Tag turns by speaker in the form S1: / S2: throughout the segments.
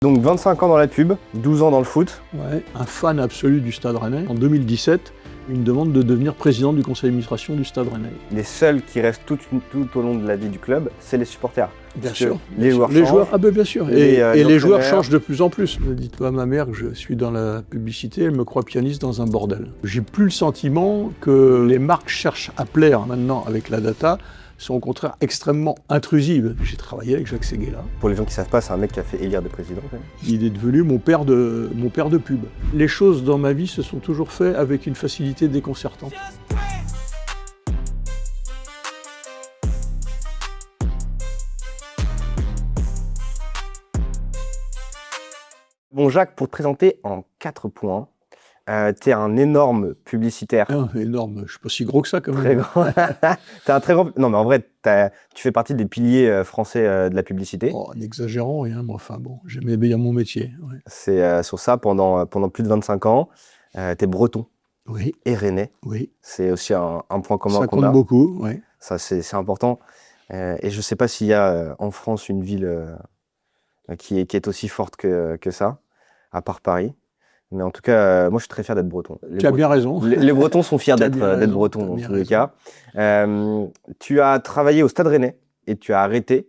S1: Donc 25 ans dans la pub, 12 ans dans le foot.
S2: Ouais, un fan absolu du Stade Rennais. En 2017, une demande de devenir président du conseil d'administration du Stade Rennais.
S1: Les seuls qui restent tout au long de la vie du club, c'est les supporters.
S2: Bien sûr.
S1: Les joueurs changent.
S2: Ah ben bien sûr. Et les joueurs changent de plus en plus. Dites-moi à ma mère que je suis dans la publicité, elle me croit pianiste dans un bordel. J'ai plus le sentiment que les marques cherchent à plaire maintenant avec la data, sont au contraire extrêmement intrusives. J'ai travaillé avec Jacques Séguéla.
S1: Pour les gens qui ne savent pas, c'est un mec qui a fait élire des présidents. Quand même.
S2: Il est devenu mon père de pub. Les choses dans ma vie se sont toujours faites avec une facilité déconcertante.
S1: Bon Jacques, pour te présenter en 4 points, t'es un énorme publicitaire.
S2: Énorme, je ne suis pas si gros que ça quand même.
S1: Très grand. T'es un très grand... Non mais en vrai, tu fais partie des piliers français de la publicité.
S2: Oh, n'exagérons rien, moi. Enfin bon, j'aimais bien mon métier. Ouais.
S1: C'est sur ça pendant plus de 25 ans. T'es breton.
S2: Oui.
S1: Et rennais.
S2: Oui.
S1: C'est aussi un point commun
S2: ça
S1: qu'on a.
S2: compte beaucoup, oui.
S1: Ça, c'est important. Et je ne sais pas s'il y a en France une ville qui est aussi forte que ça, à part Paris. Mais en tout cas, moi, je suis très fier d'être breton.
S2: Tu as bien raison.
S1: Les Bretons sont fiers d'être bretons, dans tous les cas. Tu as travaillé au Stade Rennais et tu as arrêté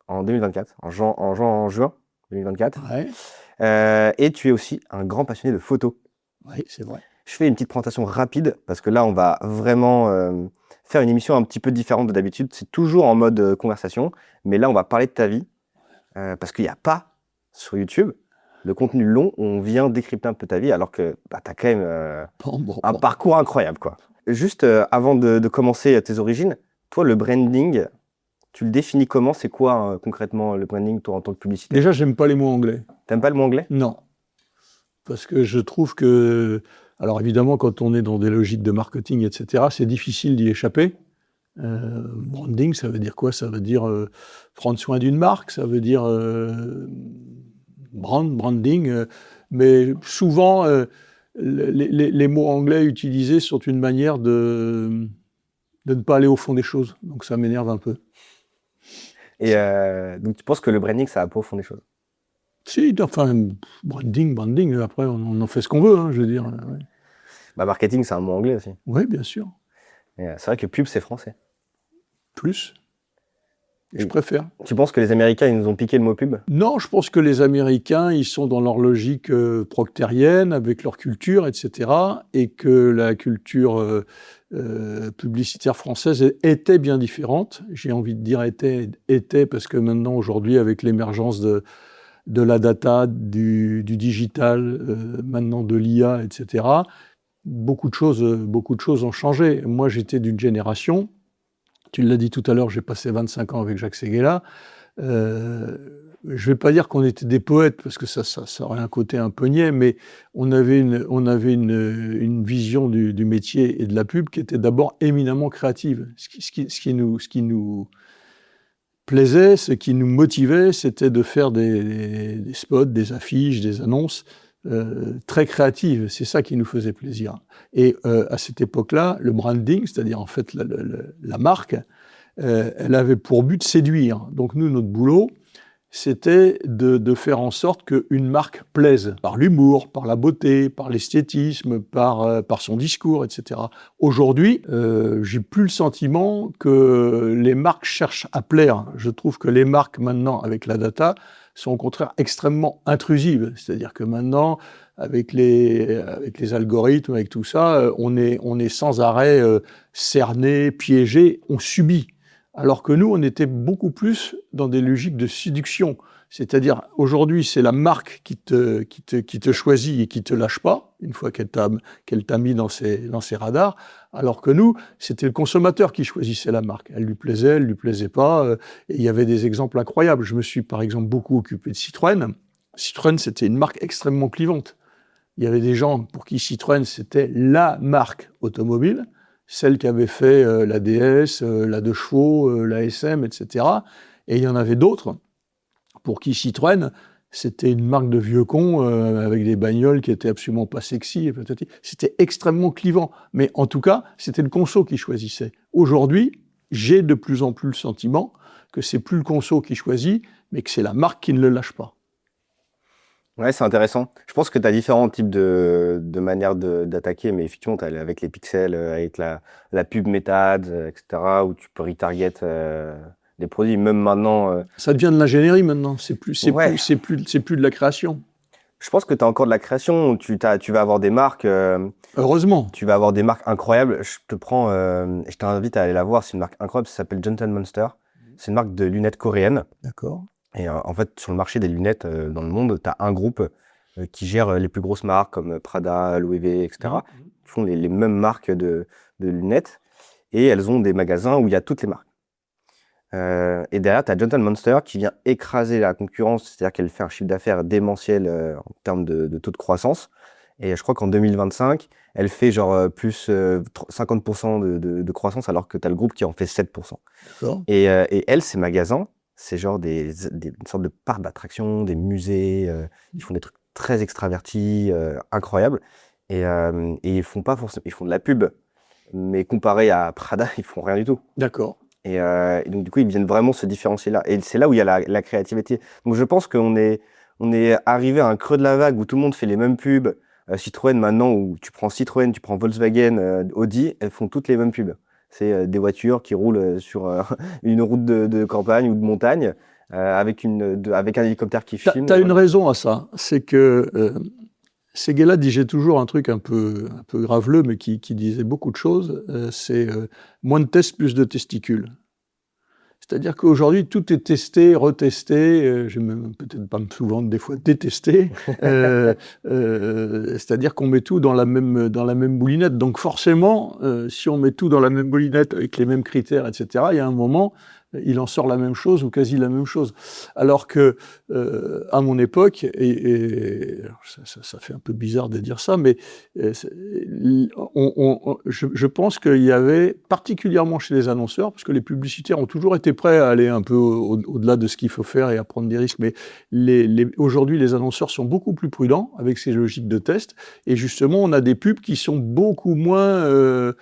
S1: en 2024, en juin 2024.
S2: Ouais.
S1: Et tu es aussi un grand passionné de photos.
S2: Oui, c'est vrai.
S1: Je fais une petite présentation rapide parce que là, on va vraiment faire une émission un petit peu différente de d'habitude. C'est toujours en mode conversation, mais là, on va parler de ta vie parce qu'il n'y a pas sur YouTube de contenu long où on vient décrypter un peu ta vie alors que tu as quand même un parcours incroyable, quoi. Juste avant de commencer tes origines, toi, le branding, tu le définis comment? C'est quoi concrètement le branding, toi, en tant que publicitaire?
S2: Déjà, j'aime pas les mots anglais.
S1: T'aimes pas le mot anglais?
S2: Non. Parce que je trouve que... Alors évidemment, quand on est dans des logiques de marketing, etc., c'est difficile d'y échapper. Branding, ça veut dire quoi? Ça veut dire prendre soin d'une marque, ça veut dire branding. Mais souvent, les mots anglais utilisés sont une manière de ne pas aller au fond des choses. Donc ça m'énerve un peu.
S1: Et donc tu penses que le branding, ça va pas au fond des choses?
S2: Si, enfin, branding, après on en fait ce qu'on veut, hein, je veux dire. Ouais.
S1: Bah, marketing, c'est un mot anglais aussi.
S2: Oui, bien sûr.
S1: C'est vrai que pub, c'est français.
S2: Plus. Je préfère.
S1: Tu penses que les Américains, ils nous ont piqué le mot pub?
S2: Non, je pense que les Américains, ils sont dans leur logique proctérienne, avec leur culture, etc. Et que la culture publicitaire française était bien différente. J'ai envie de dire était parce que maintenant, aujourd'hui, avec l'émergence de la data, du digital, maintenant de l'IA, etc., beaucoup de choses ont changé. Moi, j'étais d'une génération... Tu l'as dit tout à l'heure, j'ai passé 25 ans avec Jacques Séguéla. Je ne vais pas dire qu'on était des poètes, parce que ça aurait un côté un peu niais, mais on avait une vision du métier et de la pub qui était d'abord éminemment créative. Ce qui nous plaisait, ce qui nous motivait, c'était de faire des spots, des affiches, des annonces très créatives. C'est ça qui nous faisait plaisir. Et à cette époque-là, le branding, c'est-à-dire en fait la marque, elle avait pour but de séduire. Donc nous, notre boulot, c'était de faire en sorte qu'une marque plaise, par l'humour, par la beauté, par l'esthétisme, par son discours, etc. Aujourd'hui, j'ai plus le sentiment que les marques cherchent à plaire. Je trouve que les marques, maintenant, avec la data, sont au contraire extrêmement intrusives. C'est-à-dire que maintenant, avec les algorithmes, avec tout ça, on est sans arrêt cerné, piégé, on subit. Alors que nous, on était beaucoup plus dans des logiques de séduction. C'est-à-dire, aujourd'hui, c'est la marque qui te choisit et qui te lâche pas, une fois qu'elle t'a mis dans ses radars, alors que nous, c'était le consommateur qui choisissait la marque. Elle lui plaisait pas, et il y avait des exemples incroyables. Je me suis, par exemple, beaucoup occupé de Citroën. Citroën, c'était une marque extrêmement clivante. Il y avait des gens pour qui Citroën, c'était la marque automobile, celle qui avait fait la DS, la 2 chevaux, la SM, etc. Et il y en avait d'autres pour qui Citroën, c'était une marque de vieux cons avec des bagnoles qui étaient absolument pas sexy. C'était extrêmement clivant. Mais en tout cas, c'était le conso qui choisissait. Aujourd'hui, j'ai de plus en plus le sentiment que c'est plus le conso qui choisit, mais que c'est la marque qui ne le lâche pas.
S1: Ouais, c'est intéressant. Je pense que tu as différents types de manières d'attaquer, mais effectivement, tu as avec les pixels, avec la pub Meta Ads, etc., où tu peux retarget des produits. Même maintenant,
S2: Ça devient de l'ingénierie maintenant.
S1: ouais,
S2: C'est plus de la création.
S1: je pense que tu as encore de la création. Où tu vas avoir des marques,
S2: Heureusement.
S1: tu vas avoir des marques incroyables. Je t'invite à aller la voir. C'est une marque incroyable. Ça s'appelle Gentle Monster. C'est une marque de lunettes coréennes.
S2: D'accord.
S1: Et en fait, sur le marché des lunettes dans le monde, tu as un groupe qui gère les plus grosses marques comme Prada, Louis V, etc. Qui font les mêmes marques de lunettes. Et elles ont des magasins où il y a toutes les marques. Et derrière, tu as Gentle Monster qui vient écraser la concurrence, c'est-à-dire qu'elle fait un chiffre d'affaires démentiel en termes de taux de croissance. Et je crois qu'en 2025, elle fait genre plus 50% de croissance alors que tu as le groupe qui en fait 7%.
S2: D'accord.
S1: Et elle, ces magasins, c'est genre une sorte de parc d'attractions, des musées, ils font des trucs très extravertis, incroyables. Et ils font pas forcément, ils font de la pub, mais comparé à Prada, ils font rien du tout.
S2: D'accord.
S1: Et donc, du coup, ils viennent vraiment se différencier là. Et c'est là où il y a la créativité. Donc, je pense qu'on est arrivé à un creux de la vague où tout le monde fait les mêmes pubs. Citroën, maintenant, où tu prends Citroën, tu prends Volkswagen, Audi, elles font toutes les mêmes pubs. C'est des voitures qui roulent sur une route de campagne ou de montagne avec un hélicoptère qui filme.
S2: T'as une
S1: Voilà.
S2: raison à ça. C'est que Séguéla disait toujours un truc un peu graveleux, mais qui disait beaucoup de choses. C'est moins de tests, plus de testicules. C'est-à-dire qu'aujourd'hui, tout est testé, retesté. J'ai même peut-être pas souvent des fois détesté. C'est-à-dire qu'on met tout dans la même moulinette. Donc forcément, si on met tout dans la même moulinette avec les mêmes critères, etc., il y a un moment, il en sort la même chose ou quasi la même chose. Alors que à mon époque, et ça fait un peu bizarre de dire ça, mais je pense qu'il y avait, particulièrement chez les annonceurs, parce que les publicitaires ont toujours été prêts à aller un peu au-delà de ce qu'il faut faire et à prendre des risques, mais aujourd'hui, les annonceurs sont beaucoup plus prudents avec ces logiques de test, et justement, on a des pubs qui sont beaucoup moins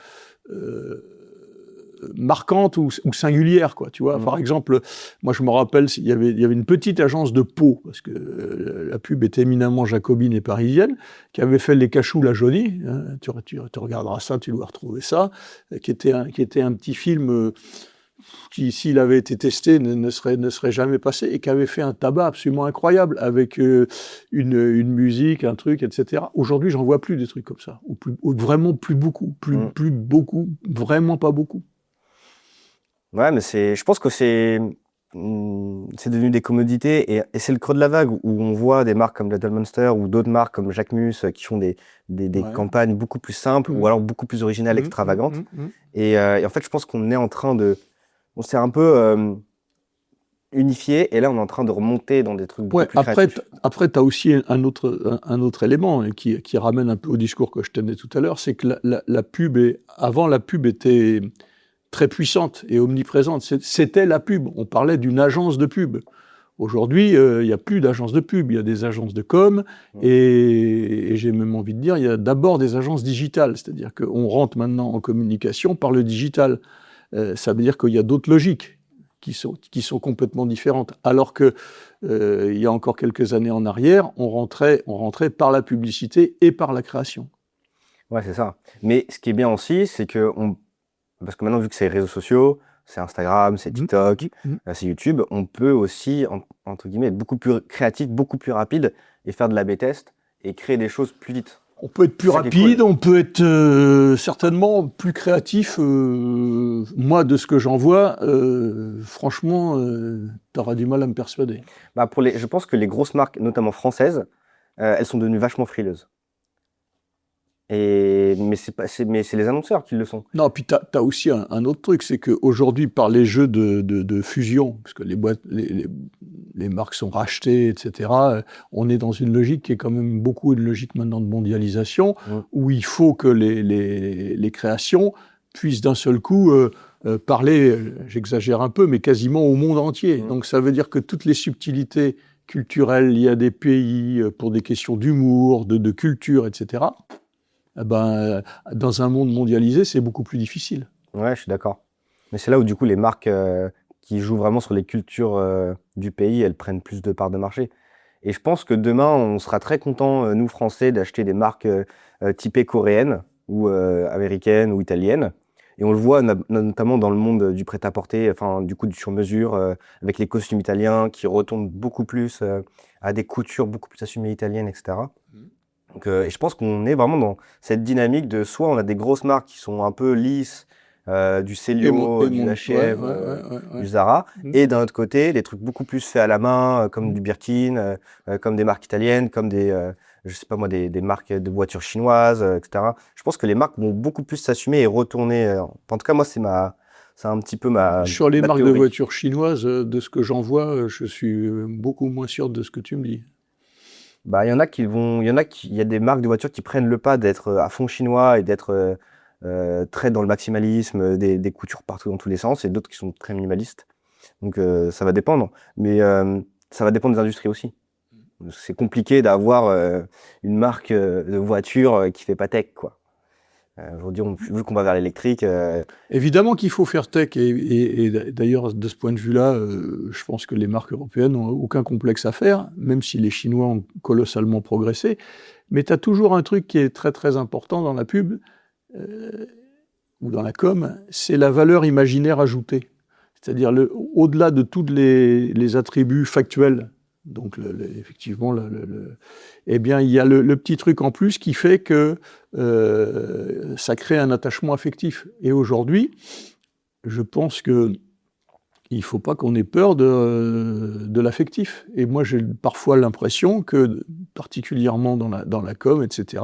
S2: marquantes ou singulières, quoi, tu vois. Par exemple, moi je me rappelle, il y avait une petite agence de Pau, parce que la pub était éminemment jacobine et parisienne, qui avait fait Les Cachous la Jaunie, hein, tu regarderas ça, tu dois retrouver ça, qui était un petit film qui, s'il avait été testé, ne serait jamais passé, et qui avait fait un tabac absolument incroyable, avec une musique, un truc, etc. Aujourd'hui, j'en vois plus des trucs comme ça, ou vraiment plus beaucoup, plus beaucoup, vraiment pas beaucoup.
S1: Ouais, mais je pense que c'est devenu des commodités et c'est le creux de la vague où on voit des marques comme Little Monster ou d'autres marques comme Jacquemus qui font des
S2: Ouais.
S1: campagnes beaucoup plus simples ou alors beaucoup plus originales, extravagantes. Et en fait, je pense qu'on est en train on s'est un peu unifié et là, on est en train de remonter dans des trucs beaucoup
S2: Ouais,
S1: plus créatifs.
S2: après tu as aussi un autre élément qui ramène un peu au discours que je tenais tout à l'heure, c'est que la pub avant la pub était très puissante et omniprésente. C'était la pub. On parlait d'une agence de pub. Aujourd'hui, il n'y a plus d'agence de pub. Il y a des agences de com et j'ai même envie de dire, il y a d'abord des agences digitales. C'est-à-dire qu'on rentre maintenant en communication par le digital. Ça veut dire qu'il y a d'autres logiques qui sont complètement différentes. Alors que il y a encore quelques années en arrière, on rentrait par la publicité et par la création.
S1: Ouais, c'est ça. Mais ce qui est bien aussi, c'est que parce que maintenant, vu que c'est les réseaux sociaux, c'est Instagram, c'est TikTok, c'est YouTube, on peut aussi, entre guillemets, être beaucoup plus créatif, beaucoup plus rapide et faire de l'A/B test et créer des choses plus vite.
S2: On peut être plus
S1: C'est ça qui est
S2: rapide,
S1: cool.
S2: on peut être certainement plus créatif. Moi, de ce que j'en vois, franchement, t'auras du mal à me persuader.
S1: Bah, je pense que les grosses marques, notamment françaises, elles sont devenues vachement frileuses. Mais c'est les annonceurs qui le sont.
S2: Non, puis t'as aussi un autre truc, c'est qu'aujourd'hui, par les jeux de fusion, parce que les marques sont rachetées, etc., on est dans une logique qui est quand même beaucoup une logique maintenant de mondialisation, où il faut que les créations puissent d'un seul coup parler, j'exagère un peu, mais quasiment au monde entier. Donc ça veut dire que toutes les subtilités culturelles liées à des pays, pour des questions d'humour, de culture, etc., dans un monde mondialisé, c'est beaucoup plus difficile.
S1: Ouais, je suis d'accord. Mais c'est là où, du coup, les marques qui jouent vraiment sur les cultures du pays, elles prennent plus de parts de marché. Et je pense que demain, on sera très content, nous Français, d'acheter des marques typées coréennes ou américaines ou italiennes. Et on le voit notamment dans le monde du prêt-à-porter, enfin du coup du sur-mesure, avec les costumes italiens qui retombent beaucoup plus à des coutures beaucoup plus assumées italiennes, etc. Donc, et je pense qu'on est vraiment dans cette dynamique de soit on a des grosses marques qui sont un peu lisses, du Celio, du H&M, du Zara, et d'un autre côté des trucs beaucoup plus faits à la main, comme du Birkin, comme des marques italiennes, comme je sais pas moi, des marques de voitures chinoises, etc. Je pense que les marques vont beaucoup plus s'assumer et retourner. En tout cas, moi, c'est un petit peu
S2: Sur les
S1: ma
S2: marques de
S1: théorie.
S2: voitures chinoises, de ce que j'en vois, je suis beaucoup moins sûr de ce que tu me dis.
S1: Bah, il y en a il y a des marques de voitures qui prennent le pas d'être à fond chinois et d'être très dans le maximalisme, des coutures partout dans tous les sens, et d'autres qui sont très minimalistes. Donc ça va dépendre, mais ça va dépendre des industries aussi. C'est compliqué d'avoir une marque de voiture qui fait pas tech, quoi. Aujourd'hui, vu qu'on va vers l'électrique,
S2: Évidemment qu'il faut faire tech, et d'ailleurs, de ce point de vue-là, je pense que les marques européennes n'ont aucun complexe à faire, même si les Chinois ont colossalement progressé. Mais tu as toujours un truc qui est très très important dans la pub, ou dans la com, c'est la valeur imaginaire ajoutée. C'est-à-dire, au-delà de tous les attributs factuels, donc effectivement, eh bien, il y a le petit truc en plus qui fait que ça crée un attachement affectif. Et aujourd'hui, je pense que il faut pas qu'on ait peur de l'affectif. Et moi, j'ai parfois l'impression que, particulièrement dans la com, etc.,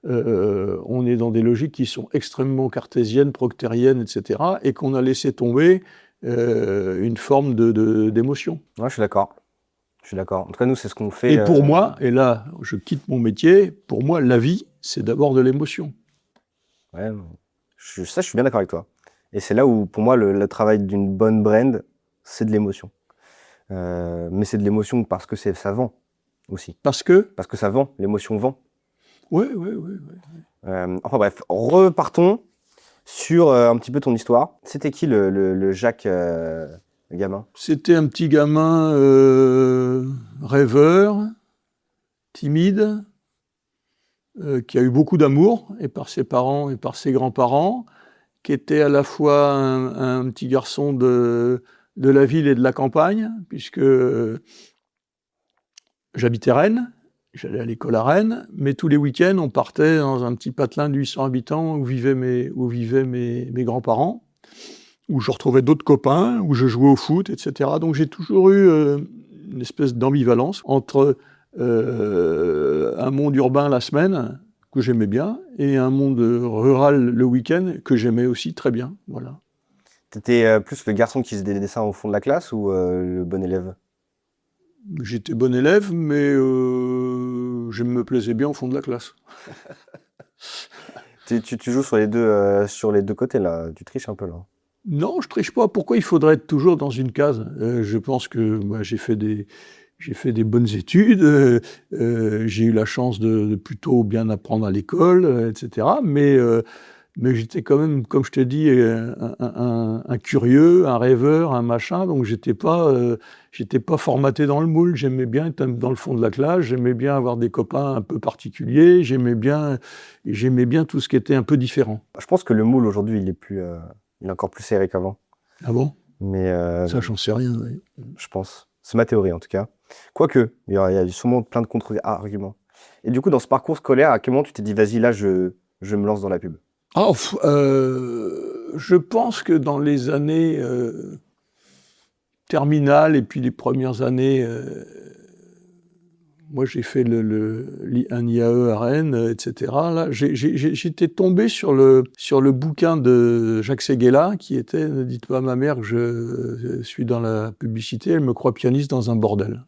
S2: on est dans des logiques qui sont extrêmement cartésiennes, proctériennes, etc., et qu'on a laissé tomber une forme d'émotion.
S1: ouais, je suis d'accord. Je suis d'accord. En tout cas, nous, c'est ce qu'on fait.
S2: Et pour moi, et là, je quitte mon métier, pour moi, la vie, c'est d'abord de l'émotion.
S1: Ouais, je suis bien d'accord avec toi. Et c'est là où, pour moi, le travail d'une bonne brand, c'est de l'émotion. Mais c'est de l'émotion parce que ça vend aussi.
S2: Parce que...
S1: Parce que ça vend, l'émotion vend.
S2: Oui.
S1: Enfin bref, repartons sur un petit peu ton histoire. C'était qui le Jacques, le gamin?
S2: C'était un petit gamin rêveur, timide, qui a eu beaucoup d'amour, et par ses parents et par ses grands-parents, qui était à la fois un petit garçon de la ville et de la campagne, puisque j'habitais Rennes, j'allais à l'école à Rennes, mais tous les week-ends, on partait dans un petit patelin de 800 habitants où vivaient mes grands-parents, où je retrouvais d'autres copains, où je jouais au foot, etc. Donc j'ai toujours eu une espèce d'ambivalence entre un monde urbain la semaine, que j'aimais bien, et un monde rural le week-end, que j'aimais aussi très bien. Voilà.
S1: T'étais plus le garçon qui faisait des dessins au fond de la classe ou le bon élève?
S2: J'étais bon élève, mais je me plaisais bien au fond de la classe.
S1: Tu joues sur les deux côtés, là. Tu triches un peu, là.
S2: Non, je triche pas. Pourquoi il faudrait être toujours dans une case? Je pense que moi, j'ai fait des bonnes études, j'ai eu la chance de plutôt bien apprendre à l'école, etc. Mais j'étais quand même, comme je te dis, un curieux, un rêveur, un machin. Donc j'étais pas formaté dans le moule. J'aimais bien être dans le fond de la classe. J'aimais bien avoir des copains un peu particuliers. J'aimais bien tout ce qui était un peu différent.
S1: Je pense que le moule aujourd'hui, il est encore plus serré qu'avant.
S2: Ah bon?
S1: Mais
S2: Ça, j'en sais rien. Oui.
S1: je pense. C'est ma théorie en tout cas. Quoique, il y a sûrement plein de contre-arguments. Et du coup, dans ce parcours scolaire, à quel moment tu t'es dit, vas-y, là, je me lance dans la pub?
S2: Je pense que dans les années terminales et puis les premières années, moi j'ai fait un IAE à Rennes, etc. Là, j'étais tombé sur le bouquin de Jacques Séguéla qui était « Ne dites pas à ma mère que je suis dans la publicité, elle me croit pianiste dans un bordel ».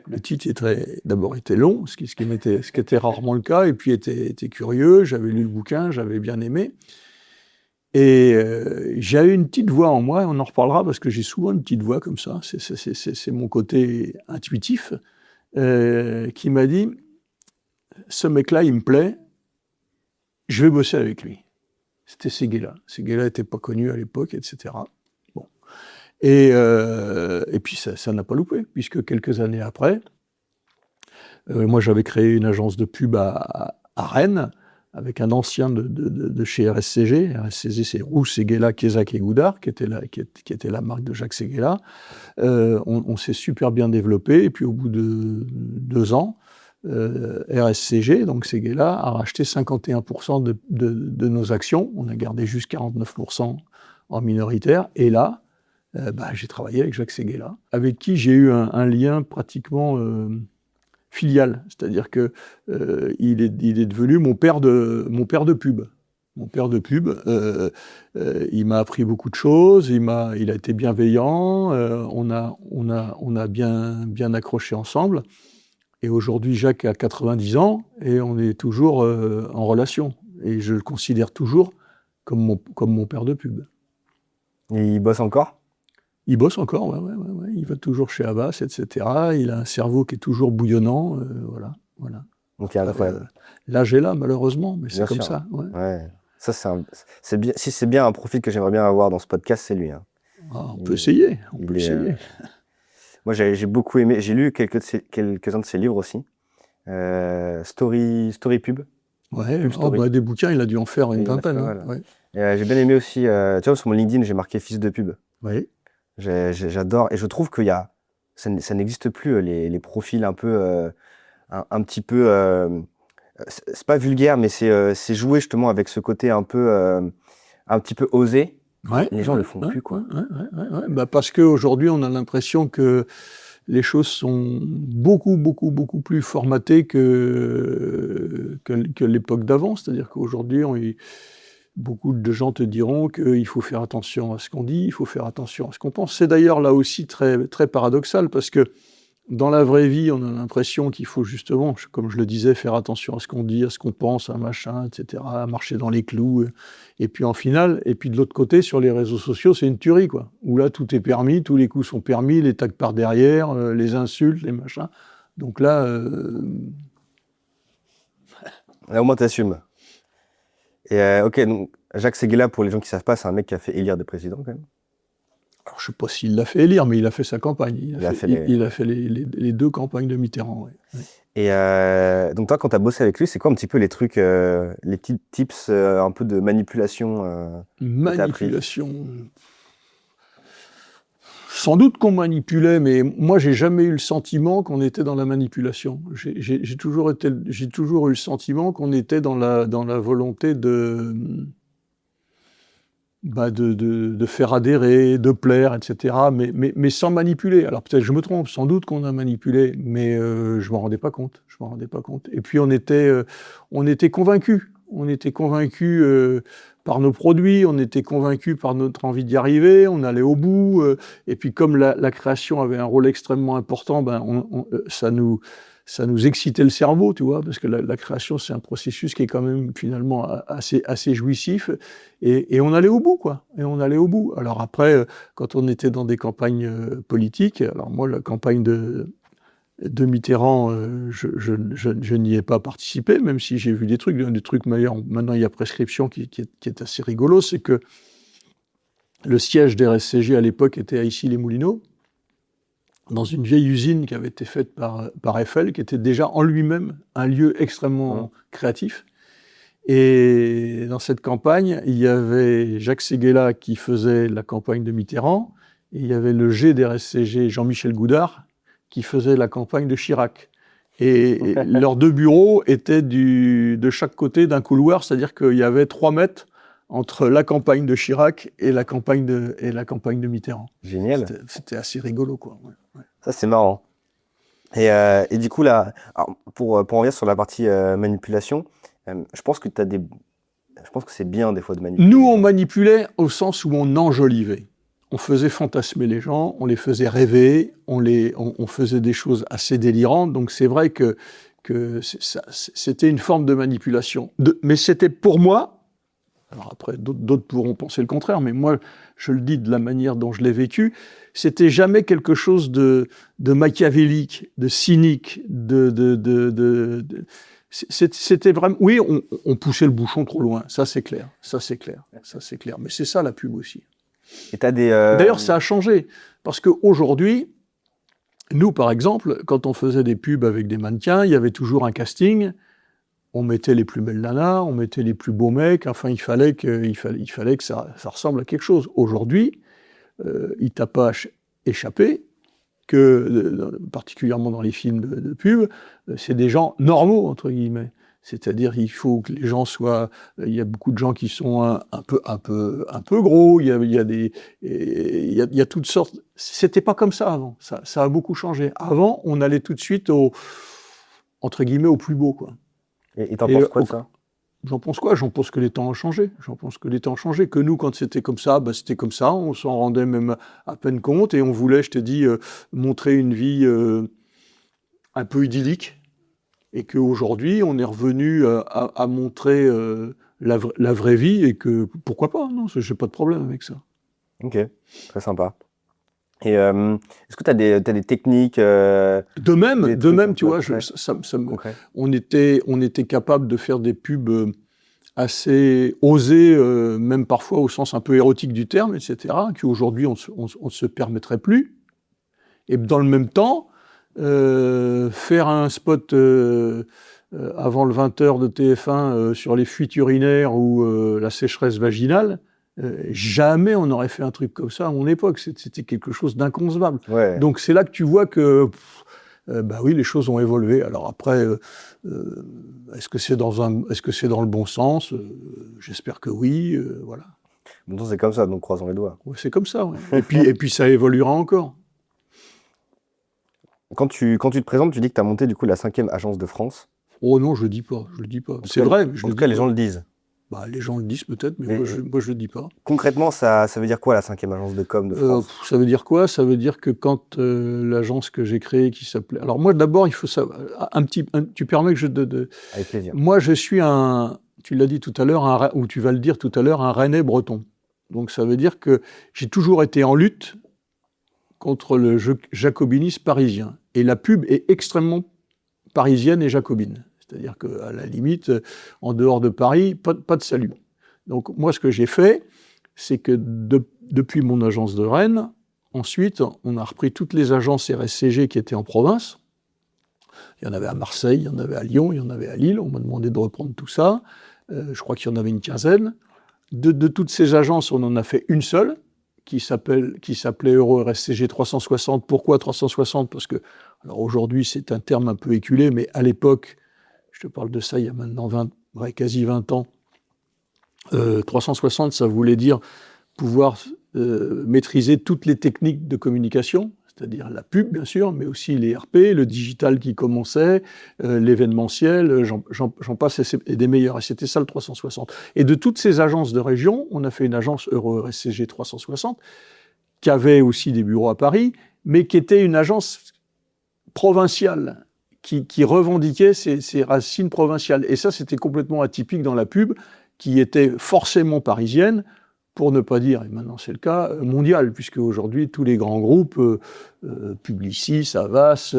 S2: Le titre d'abord était long, ce qui était rarement le cas, et puis était curieux. J'avais lu le bouquin, j'avais bien aimé. Et j'ai une petite voix en moi, on en reparlera parce que j'ai souvent une petite voix comme ça, c'est mon côté intuitif, qui m'a dit « Ce mec-là, il me plaît, je vais bosser avec lui ». C'était Séguéla. Séguéla n'était pas connu à l'époque, etc. Bon. Et puis ça n'a pas loupé, puisque quelques années après, moi j'avais créé une agence de pub à Rennes, avec un ancien de chez RSCG. RSCG, c'est Rousse, Séguéla, Kézac et Goudard, qui était la marque de Jacques Séguéla. On s'est super bien développé, et puis au bout de 2 ans, RSCG, donc Séguéla, a racheté 51% de nos actions. On a gardé juste 49% en minoritaire. Et là, j'ai travaillé avec Jacques Séguéla, avec qui j'ai eu un lien pratiquement filial. C'est-à-dire que il est devenu mon père de pub. Mon père de pub, il m'a appris beaucoup de choses, il a été bienveillant, on a bien accroché ensemble. Et aujourd'hui, Jacques a 90 ans et on est toujours en relation. Et je le considère toujours comme mon père de pub.
S1: Et il bosse encore?
S2: Il bosse encore, ouais. Il va toujours chez Havas, etc. Il a un cerveau qui est toujours bouillonnant, voilà.
S1: Donc, incroyable.
S2: L'âge est là, malheureusement, mais c'est
S1: Bien
S2: comme
S1: sûr.
S2: ça. Ouais.
S1: Ouais. Ça, c'est bien. Si c'est bien un profil que j'aimerais bien avoir dans ce podcast, c'est lui. Hein.
S2: On peut essayer.
S1: Moi, j'ai beaucoup aimé. J'ai lu quelques-uns de ses livres aussi. Story Pub.
S2: Ouais. Des bouquins, il a dû en faire une vingtaine. Hein. Ouais.
S1: J'ai bien aimé aussi. Tu vois, sur mon LinkedIn, j'ai marqué fils de pub.
S2: Oui.
S1: J'adore. Et je trouve qu'il y a. Ça n'existe plus, les profils un peu. Un petit peu. C'est pas vulgaire, mais c'est jouer justement avec ce côté un petit peu osé.
S2: Ouais,
S1: les gens le font plus, quoi.
S2: Ouais. Parce qu'aujourd'hui, on a l'impression que les choses sont beaucoup plus formatées que l'époque d'avant. C'est-à-dire qu'aujourd'hui, beaucoup de gens te diront qu'il faut faire attention à ce qu'on dit, il faut faire attention à ce qu'on pense. C'est d'ailleurs là aussi très, très paradoxal, parce que dans la vraie vie, on a l'impression qu'il faut justement, comme je le disais, faire attention à ce qu'on dit, à ce qu'on pense, à machin, etc., à marcher dans les clous. Et puis en finale, et puis de l'autre côté, sur les réseaux sociaux, c'est une tuerie, quoi. Où là, tout est permis, tous les coups sont permis, les tags par derrière, les insultes, les machins. Donc là...
S1: Là, au moins, t'assumes. Et ok, donc Jacques Séguéla, pour les gens qui ne savent pas, c'est un mec qui a fait élire des présidents, quand même.
S2: Alors, je ne sais pas s'il l'a fait élire, mais il a fait sa campagne. Il a fait les 2 campagnes de Mitterrand. Ouais.
S1: Et donc toi, quand tu as bossé avec lui, c'est quoi un petit peu les trucs, les petits tips un peu de manipulation
S2: Manipulation. Sans doute qu'on manipulait, mais moi, j'ai jamais eu le sentiment qu'on était dans la manipulation. J'ai toujours eu le sentiment qu'on était dans la volonté de faire adhérer, de plaire, etc., mais sans manipuler. Alors peut-être je me trompe, sans doute qu'on a manipulé, mais je m'en rendais pas compte. Et puis on était convaincus. On était convaincus par nos produits, on était convaincus par notre envie d'y arriver, on allait au bout. Et puis comme la création avait un rôle extrêmement important, ça nous excitait le cerveau, tu vois, parce que la création, c'est un processus qui est quand même finalement assez jouissif, et on allait au bout, quoi. Alors après, quand on était dans des campagnes politiques, alors moi, la campagne de Mitterrand, je n'y ai pas participé, même si j'ai vu des trucs meilleurs. Maintenant, il y a prescription qui est assez rigolo, c'est que le siège des RSCG à l'époque était à Issy-les-Moulineaux, dans une vieille usine qui avait été faite par Eiffel, qui était déjà en lui-même un lieu extrêmement créatif. Et dans cette campagne, il y avait Jacques Séguéla qui faisait la campagne de Mitterrand, et il y avait le G des RSCG, Jean-Michel Goudard, qui faisait la campagne de Chirac. Et leurs 2 bureaux étaient de chaque côté d'un couloir, c'est-à-dire qu'il y avait 3 mètres entre la campagne de Chirac et la campagne de Mitterrand.
S1: Génial.
S2: C'était assez rigolo, quoi. Ouais.
S1: Ça, c'est marrant. Et du coup, là, alors, pour en revenir sur la partie manipulation, je pense que c'est bien des fois de manipuler.
S2: Nous, on manipulait au sens où on enjolivait. On faisait fantasmer les gens, on les faisait rêver, on faisait des choses assez délirantes. Donc c'est vrai que c'était une forme de manipulation. Mais c'était pour moi, alors après d'autres pourront penser le contraire, mais moi je le dis de la manière dont je l'ai vécu, c'était jamais quelque chose de machiavélique, de cynique, c'était vraiment... Oui, on poussait le bouchon trop loin, ça c'est clair. Mais c'est ça la pub aussi.
S1: Et t'as des...
S2: D'ailleurs, ça a changé. Parce qu'aujourd'hui, nous, par exemple, quand on faisait des pubs avec des mannequins, il y avait toujours un casting. On mettait les plus belles nanas, on mettait les plus beaux mecs. Enfin, il fallait que ça ressemble à quelque chose. Aujourd'hui, il t'a pas échappé que, particulièrement dans les films de pub, c'est des gens normaux, entre guillemets. C'est-à-dire, il faut que les gens soient. Il y a beaucoup de gens qui sont un peu gros. Il y a toutes sortes. C'était pas comme ça avant. Ça a beaucoup changé. Avant, on allait tout de suite entre guillemets, au plus beau, quoi.
S1: Et t'en penses quoi de ça?
S2: J'en pense quoi? J'en pense que les temps ont changé. Que nous, quand c'était comme ça, c'était comme ça. On s'en rendait même à peine compte et on voulait, je te dis, montrer une vie un peu idyllique. Et qu'aujourd'hui, on est revenu à montrer la vraie vie et que pourquoi pas, non, j'ai pas de problème avec ça.
S1: Ok, très sympa. Et est-ce que tu as des techniques
S2: De même, tu vois,
S1: concret.
S2: on était capable de faire des pubs assez osées, même parfois au sens un peu érotique du terme, etc., qu'aujourd'hui on ne se permettrait plus. Et dans le même temps, faire un spot avant le 20h de TF1 sur les fuites urinaires ou la sécheresse vaginale, jamais on aurait fait un truc comme ça à mon époque. C'était quelque chose d'inconcevable.
S1: Ouais.
S2: Donc c'est là que tu vois que, bah oui, les choses ont évolué. Alors après, est-ce que c'est dans le bon sens? J'espère que oui. Voilà.
S1: Bon, c'est comme ça, donc croisons les doigts.
S2: Ouais, c'est comme ça. Ouais. et puis ça évoluera encore.
S1: Quand tu te présentes, tu dis que tu as monté du coup la 5e agence de France.
S2: Oh non, je le dis pas. C'est vrai.
S1: En tout cas, les gens le disent.
S2: Bah, les gens le disent peut-être, mais moi je le dis pas.
S1: Concrètement, ça veut dire quoi la 5e agence de com de France?
S2: Ça veut dire quoi? Ça veut dire que quand l'agence que j'ai créée, qui s'appelait... Alors moi d'abord, il faut savoir... Tu permets que
S1: Avec plaisir.
S2: Moi je suis tu l'as dit tout à l'heure, ou tu vas le dire tout à l'heure, un Rennais breton. Donc ça veut dire que j'ai toujours été en lutte contre le jacobinisme parisien. Et la pub est extrêmement parisienne et jacobine. C'est-à-dire qu'à la limite, en dehors de Paris, pas de salut. Donc moi, ce que j'ai fait, c'est que depuis mon agence de Rennes, ensuite, on a repris toutes les agences RSCG qui étaient en province. Il y en avait à Marseille, il y en avait à Lyon, il y en avait à Lille. On m'a demandé de reprendre tout ça. Je crois qu'il y en avait une quinzaine. De toutes ces agences, on en a fait une seule, qui s'appelait Euro RSCG 360. Pourquoi 360? Parce que, alors aujourd'hui, c'est un terme un peu éculé, mais à l'époque, je te parle de ça il y a maintenant quasi 20 ans, 360, ça voulait dire pouvoir maîtriser toutes les techniques de communication, c'est-à-dire la pub, bien sûr, mais aussi les RP, le digital qui commençait, l'événementiel, j'en passe, et des meilleurs. Et c'était ça le 360. Et de toutes ces agences de région, on a fait une agence Euro RSCG 360, qui avait aussi des bureaux à Paris, mais qui était une agence provinciale, qui revendiquait ses racines provinciales. Et ça, c'était complètement atypique dans la pub, qui était forcément parisienne, pour ne pas dire, et maintenant c'est le cas, mondial, puisque aujourd'hui tous les grands groupes, Publicis, Havas,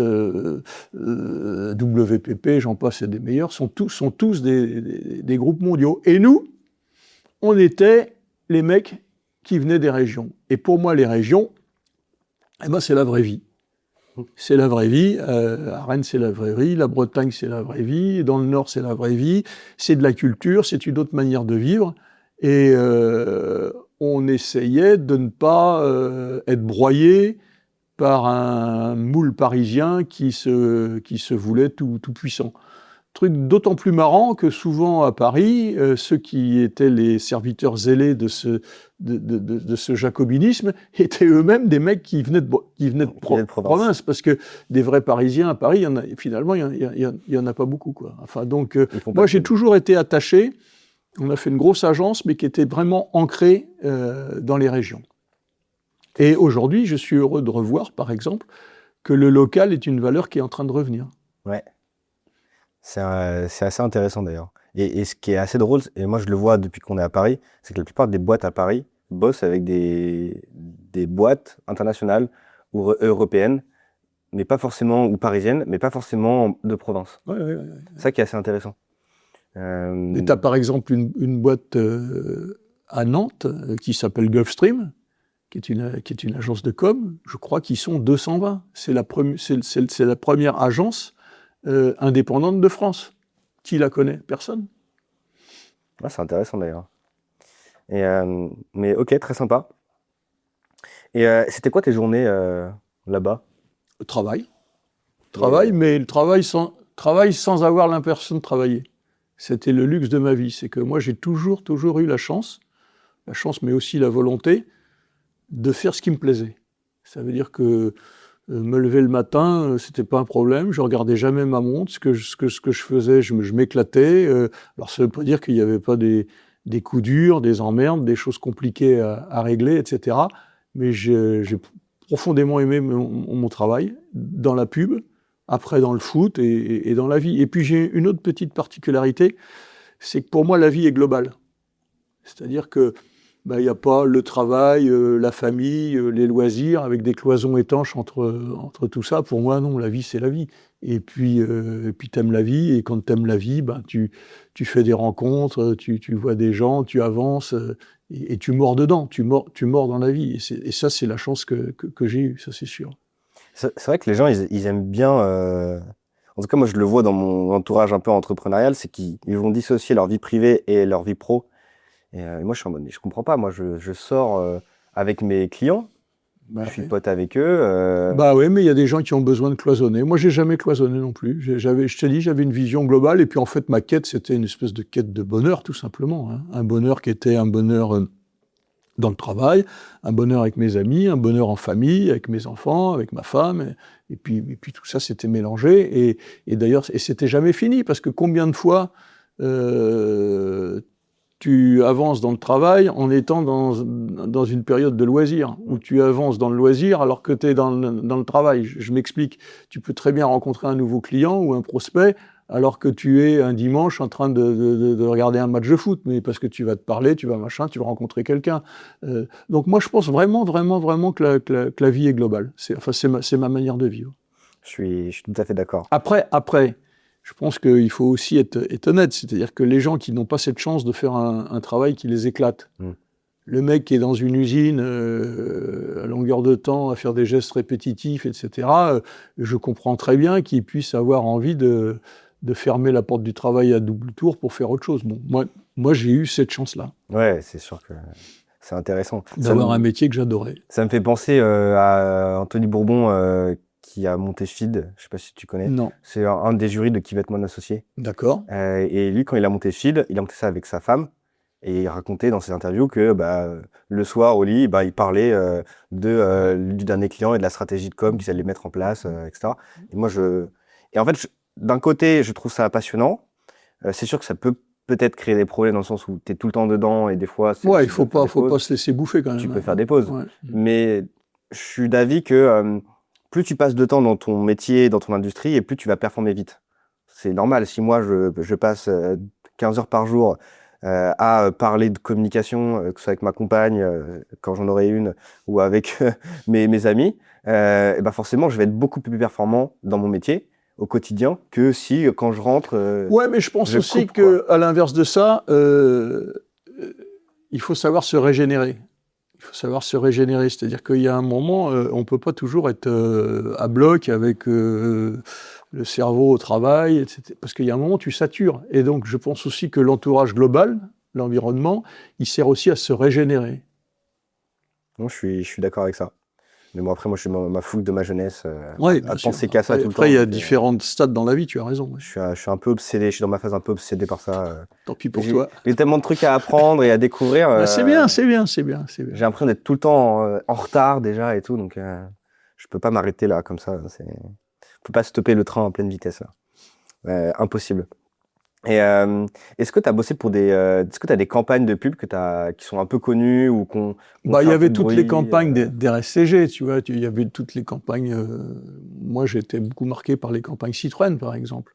S2: WPP, j'en passe et des meilleurs, sont tous des groupes mondiaux. Et nous, on était les mecs qui venaient des régions. Et pour moi, les régions, eh ben, c'est la vraie vie. C'est la vraie vie. À Rennes, c'est la vraie vie. La Bretagne, c'est la vraie vie. Dans le Nord, c'est la vraie vie. C'est de la culture, c'est une autre manière de vivre. Et on essayait de ne pas être broyé par un moule parisien qui se voulait tout puissant. Truc d'autant plus marrant que souvent à Paris, ceux qui étaient les serviteurs zélés de ce jacobinisme étaient eux-mêmes des mecs qui venaient de province, parce que des vrais Parisiens à Paris, finalement, il y en a pas beaucoup, quoi. Enfin, donc, moi, j'ai toujours été attaché. On a fait une grosse agence, mais qui était vraiment ancrée dans les régions. Et aujourd'hui, je suis heureux de revoir, par exemple, que le local est une valeur qui est en train de revenir.
S1: Ouais. C'est assez intéressant d'ailleurs. Et ce qui est assez drôle, et moi je le vois depuis qu'on est à Paris, c'est que la plupart des boîtes à Paris bossent avec des boîtes internationales ou européennes, mais pas forcément, ou parisiennes, mais pas forcément de province.
S2: Ouais.
S1: C'est ça qui est assez intéressant.
S2: Et tu as par exemple une boîte à Nantes qui s'appelle Gulfstream, qui est une agence de com, je crois qu'ils sont 220. C'est la première agence indépendante de France. Qui la connaît? Personne.
S1: Ah, c'est intéressant d'ailleurs. Mais ok, très sympa. Et c'était quoi tes journées là-bas?
S2: Travail, mais le travail sans avoir l'impression de travailler. C'était le luxe de ma vie. C'est que moi, j'ai toujours eu la chance, mais aussi la volonté de faire ce qui me plaisait. Ça veut dire que me lever le matin, c'était pas un problème. Je regardais jamais ma montre. Ce que je faisais, je m'éclatais. Alors, ça veut pas dire qu'il y avait pas des coups durs, des emmerdes, des choses compliquées à régler, etc. Mais j'ai profondément aimé mon travail dans la pub, après dans le foot et dans la vie. Et puis j'ai une autre petite particularité, c'est que pour moi la vie est globale. C'est-à-dire que il y a pas le travail, la famille, les loisirs avec des cloisons étanches entre tout ça. Pour moi non, la vie c'est la vie. Et puis t'aimes la vie, et quand t'aimes la vie, tu fais des rencontres, tu vois des gens, tu avances. Et tu mords dedans, tu mords dans la vie. Et ça, c'est la chance que j'ai eue, ça c'est sûr.
S1: C'est vrai que les gens, ils aiment bien... En tout cas, moi, je le vois dans mon entourage un peu entrepreneurial, c'est qu'ils vont dissocier leur vie privée et leur vie pro. Et moi, je suis en mode, mais je comprends pas. Moi, je sors avec mes clients, je suis pote avec eux.
S2: Bah ouais, mais il y a des gens qui ont besoin de cloisonner. Moi, j'ai jamais cloisonné non plus. Je te dis, j'avais une vision globale. Et puis, en fait, ma quête, c'était une espèce de quête de bonheur, tout simplement. Hein. Un bonheur qui était un bonheur dans le travail, un bonheur avec mes amis, un bonheur en famille, avec mes enfants, avec ma femme. Et puis tout ça, c'était mélangé. Et d'ailleurs, c'était jamais fini. Parce que combien de fois tu avances dans le travail en étant dans une période de loisir, où tu avances dans le loisir alors que tu es dans le travail. Je m'explique. Tu peux très bien rencontrer un nouveau client ou un prospect alors que tu es un dimanche en train de regarder un match de foot, mais parce que tu vas te parler, tu vas tu vas rencontrer quelqu'un. Donc moi, je pense vraiment que la vie est globale. C'est ma manière de vivre.
S1: Je suis tout à fait d'accord.
S2: Après, je pense qu'il faut aussi être honnête, c'est-à-dire que les gens qui n'ont pas cette chance de faire un travail qui les éclate, le mec qui est dans une usine à longueur de temps à faire des gestes répétitifs, etc., je comprends très bien qu'il puisse avoir envie de fermer la porte du travail à double tour pour faire autre chose. Bon, moi j'ai eu cette chance-là.
S1: Ouais, c'est sûr que c'est intéressant.
S2: D'avoir un métier que j'adorais.
S1: Ça me fait penser à Anthony Bourbon, qui a monté Feed, je sais pas si tu connais.
S2: Non.
S1: C'est un des jurys de Qui va être mon associé.
S2: D'accord.
S1: Et lui, quand il a monté Feed, il a monté ça avec sa femme. Et il racontait dans ses interviews que le soir au lit, il parlait du dernier client et de la stratégie de com qu'ils allaient mettre en place, etc. Et moi, en fait, d'un côté, je trouve ça passionnant. C'est sûr que ça peut peut-être créer des problèmes dans le sens où tu es tout le temps dedans et des fois...
S2: Ouais, il faut pas se laisser bouffer quand même.
S1: Tu peux faire des pauses.
S2: Ouais.
S1: Mais je suis d'avis que plus tu passes de temps dans ton métier, dans ton industrie, et plus tu vas performer vite. C'est normal. Si moi, je passe 15 heures par jour à parler de communication, que ce soit avec ma compagne, quand j'en aurai une, ou avec mes amis, et forcément, je vais être beaucoup plus performant dans mon métier au quotidien que si, quand je rentre...
S2: ouais, mais je pense aussi qu'à l'inverse de ça, il faut savoir se régénérer. Il faut savoir se régénérer, c'est-à-dire qu'il y a un moment, on peut pas toujours être à bloc avec le cerveau au travail, etc. Parce qu'il y a un moment, tu satures. Et donc, je pense aussi que l'entourage global, l'environnement, il sert aussi à se régénérer.
S1: Non, je suis d'accord avec ça. Mais bon, après, moi, je suis ma fougue de ma jeunesse
S2: à
S1: penser qu'à ça tout le temps.
S2: Après, il y a différents stades dans la vie, tu as raison.
S1: Je suis un peu obsédé, je suis dans ma phase un peu obsédé par ça.
S2: Tant pis pour toi.
S1: J'ai tellement de trucs à apprendre et à découvrir.
S2: C'est bien. J'ai
S1: l'impression d'être tout le temps en retard déjà et tout, donc je peux pas m'arrêter là comme ça. Je peux pas stopper le train en pleine vitesse là. Impossible. Et est-ce que tu as bossé pour est-ce que tu as des campagnes de pub qui sont un peu connues ou qu'on
S2: il y avait toutes les campagnes des RSCG, tu vois, il y avait toutes les campagnes moi j'étais beaucoup marqué par les campagnes Citroën par exemple.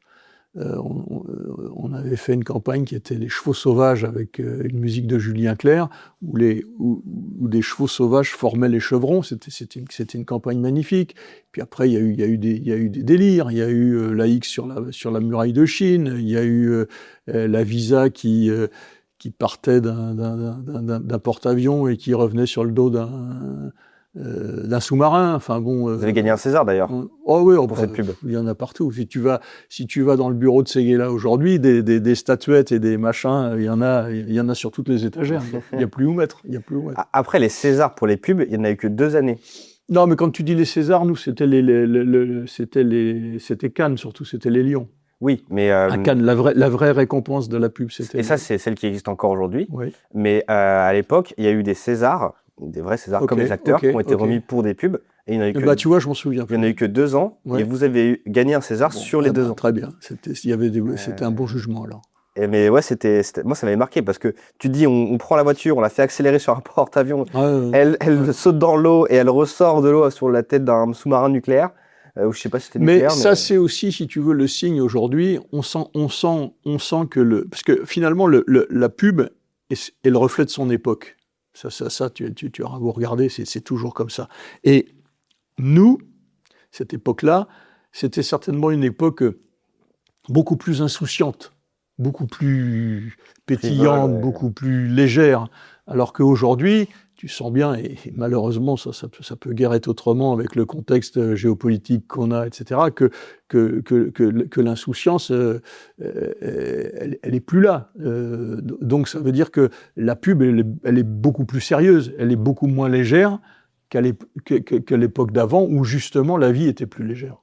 S2: On avait fait une campagne qui était les chevaux sauvages avec une musique de Julien Clerc où des chevaux sauvages formaient les chevrons. C'était une campagne magnifique. Puis après il y a eu des délires. Il y a eu la X sur la muraille de Chine. Il y a eu la Visa qui qui partait d'un porte-avions et qui revenait sur le dos d'un sous-marin. Enfin bon.
S1: Vous avez gagné un César d'ailleurs.
S2: Oh oui,
S1: pour cette pub.
S2: Il y en a partout. Si tu vas dans le bureau de Séguéla aujourd'hui, des statuettes et des machins, il y en a sur toutes les étagères. Il n'y a plus où mettre.
S1: Après les Césars pour les pubs, il n'y en a eu que 2 années.
S2: Non, mais quand tu dis les Césars, nous c'était c'était Cannes surtout, c'était les Lions.
S1: Oui, mais
S2: à Cannes, la vraie récompense de la pub, c'était.
S1: Et ça, c'est celle qui existe encore aujourd'hui.
S2: Oui.
S1: Mais à l'époque, il y a eu des Césars, des vrais Césars, comme les acteurs, qui ont été remis pour des pubs. Et il n'y en a eu que,
S2: tu vois, je m'en souviens.
S1: Il n'y en a eu que 2 ans. Et vous avez gagné un César sur les 2 ans.
S2: Très bien. C'était un bon jugement alors.
S1: Mais ouais, moi, ça m'avait marqué parce que tu dis, on prend la voiture, on la fait accélérer sur un porte-avions, elle saute dans l'eau et elle ressort de l'eau sur la tête d'un sous-marin nucléaire. Je sais pas si c'était nucléaire.
S2: Mais ça, c'est aussi, si tu veux, le signe aujourd'hui. On sent que parce que finalement, la pub est le reflet de son époque. Ça, tu auras beau regarder, c'est toujours comme ça. Et nous, cette époque-là, c'était certainement une époque beaucoup plus insouciante, beaucoup plus pétillante, beaucoup plus légère. Alors qu'aujourd'hui, tu sens bien, et malheureusement, ça peut guère être autrement avec le contexte géopolitique qu'on a, etc., que l'insouciance, elle est plus là. Donc ça veut dire que la pub, elle est beaucoup plus sérieuse, elle est beaucoup moins légère qu'à l'époque d'avant, où justement la vie était plus légère.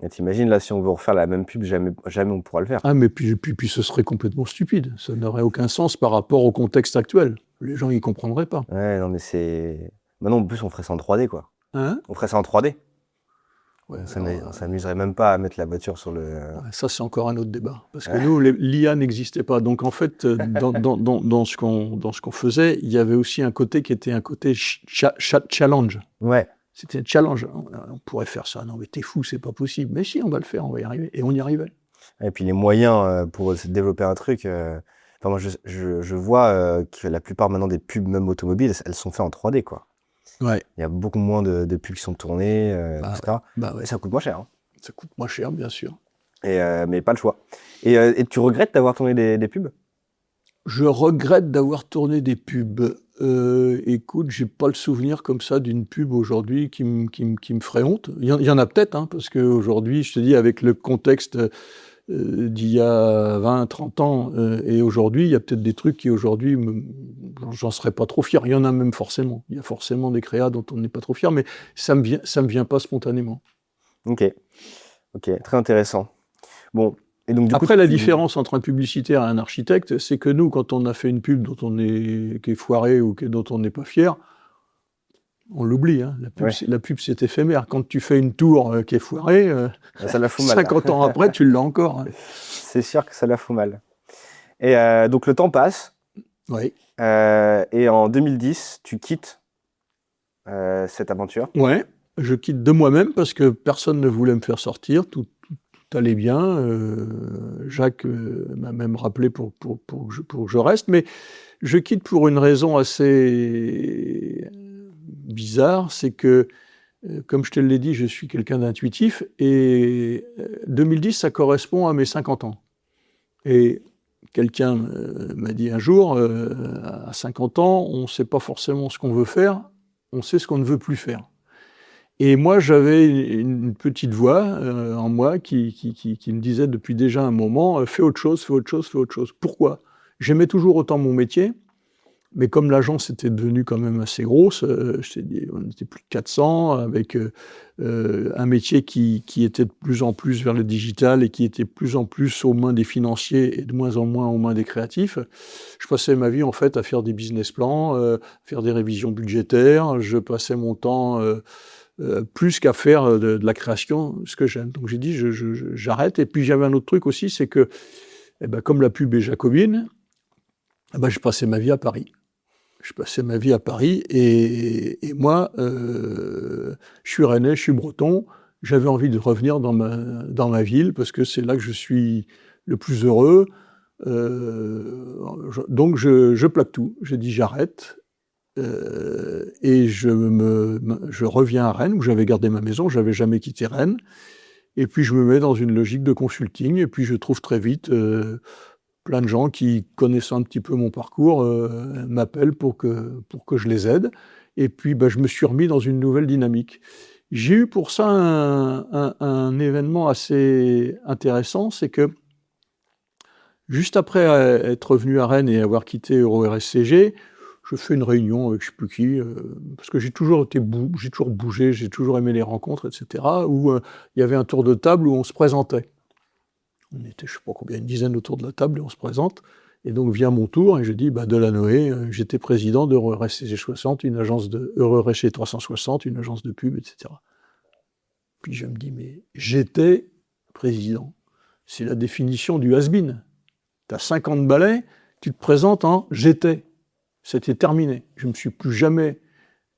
S1: Et t'imagines, là, si on veut refaire la même pub, jamais on pourra le faire.
S2: Ah, mais puis ce serait complètement stupide. Ça n'aurait aucun sens par rapport au contexte actuel. Les gens, ils comprendraient pas.
S1: Ouais, non, mais c'est... Maintenant, en plus, on ferait ça en 3D, quoi.
S2: Hein ?
S1: On ferait ça en 3D.
S2: Ouais,
S1: on s'amuserait même pas à mettre la voiture sur le...
S2: Ouais, ça, c'est encore un autre débat. Parce que nous, l'IA n'existait pas. Donc, en fait, dans ce qu'on faisait, il y avait aussi un côté qui était un côté challenge.
S1: Ouais.
S2: C'était un challenge. On pourrait faire ça. Non, mais t'es fou, c'est pas possible. Mais si, on va le faire, on va y arriver. Et on y arrivait.
S1: Et puis les moyens pour développer un truc... Enfin, moi, je vois que la plupart maintenant des pubs, même automobiles, elles sont faites en 3D, quoi.
S2: Ouais.
S1: Il y a beaucoup moins de pubs qui sont tournées, etc.
S2: Ouais.
S1: Et ça coûte moins cher. Hein.
S2: Ça coûte moins cher, bien sûr.
S1: Mais pas le choix. Et tu regrettes d'avoir tourné des pubs ?
S2: Je regrette d'avoir tourné des pubs. Écoute, j'ai pas le souvenir comme ça d'une pub aujourd'hui qui me ferait honte. Il y en a peut-être, hein, parce qu'aujourd'hui, je te dis, avec le contexte d'il y a 20, 30 ans et aujourd'hui, il y a peut-être des trucs qui aujourd'hui, j'en serais pas trop fier. Il y en a même forcément. Il y a forcément des créas dont on n'est pas trop fier, mais ça me vient pas spontanément.
S1: Ok, très intéressant. Bon. Et donc,
S2: après, la différence entre un publicitaire et un architecte, c'est que nous, quand on a fait une pub qui est foirée ou dont on n'est pas fier, on l'oublie. Hein. La pub, c'est éphémère. Quand tu fais une tour qui est foirée,
S1: ça la fout mal.
S2: 50 ans après, tu l'as encore. Hein.
S1: C'est sûr que ça la fout mal. Et donc, le temps passe.
S2: Oui.
S1: Et en 2010, tu quittes cette aventure.
S2: Ouais, je quitte de moi-même parce que personne ne voulait me faire sortir. Tout allait bien. Jacques m'a même rappelé pour que je reste, mais je quitte pour une raison assez bizarre, c'est que, comme je te l'ai dit, je suis quelqu'un d'intuitif, et 2010, ça correspond à mes 50 ans. Et quelqu'un m'a dit un jour, à 50 ans, on ne sait pas forcément ce qu'on veut faire, on sait ce qu'on ne veut plus faire. Et moi, j'avais une petite voix en moi qui me disait depuis déjà un moment, fais autre chose, fais autre chose, fais autre chose. Pourquoi ? J'aimais toujours autant mon métier, mais comme l'agence était devenue quand même assez grosse, je t'ai dit, on était plus de 400, avec un métier qui était de plus en plus vers le digital et qui était de plus en plus aux mains des financiers et de moins en moins aux mains des créatifs. Je passais ma vie en fait à faire des business plans, faire des révisions budgétaires, je passais mon temps... plus qu'à faire de la création, ce que j'aime. Donc j'ai dit, j'arrête. Et puis j'avais un autre truc aussi, c'est que, comme la pub est jacobine, je passais ma vie à Paris. Je passais ma vie à Paris et moi, je suis rennais, je suis breton, j'avais envie de revenir dans ma ville parce que c'est là que je suis le plus heureux. Donc je plaque tout. J'ai dit j'arrête. Et je reviens à Rennes, où j'avais gardé ma maison, j'avais jamais quitté Rennes, et puis je me mets dans une logique de consulting, et puis je trouve très vite plein de gens qui, connaissant un petit peu mon parcours, m'appellent pour que je les aide. Et puis, je me suis remis dans une nouvelle dynamique. J'ai eu pour ça un événement assez intéressant, c'est que juste après être revenu à Rennes et avoir quitté Euro-RSCG, je fais une réunion avec je ne sais plus qui, parce que j'ai toujours bougé, j'ai toujours aimé les rencontres, etc., où il y avait un tour de table où on se présentait. On était, je ne sais pas combien, une dizaine autour de la table et on se présente. Et donc vient mon tour et je dis, Delanoë, j'étais président d'Euro-RSCG 60, une agence de Euro-RSCG 360, une agence de pub, etc. Puis je me dis, mais j'étais président. C'est la définition du has-been. Tu as 50 balais, tu te présentes en j'étais. C'était terminé. Je ne me suis plus jamais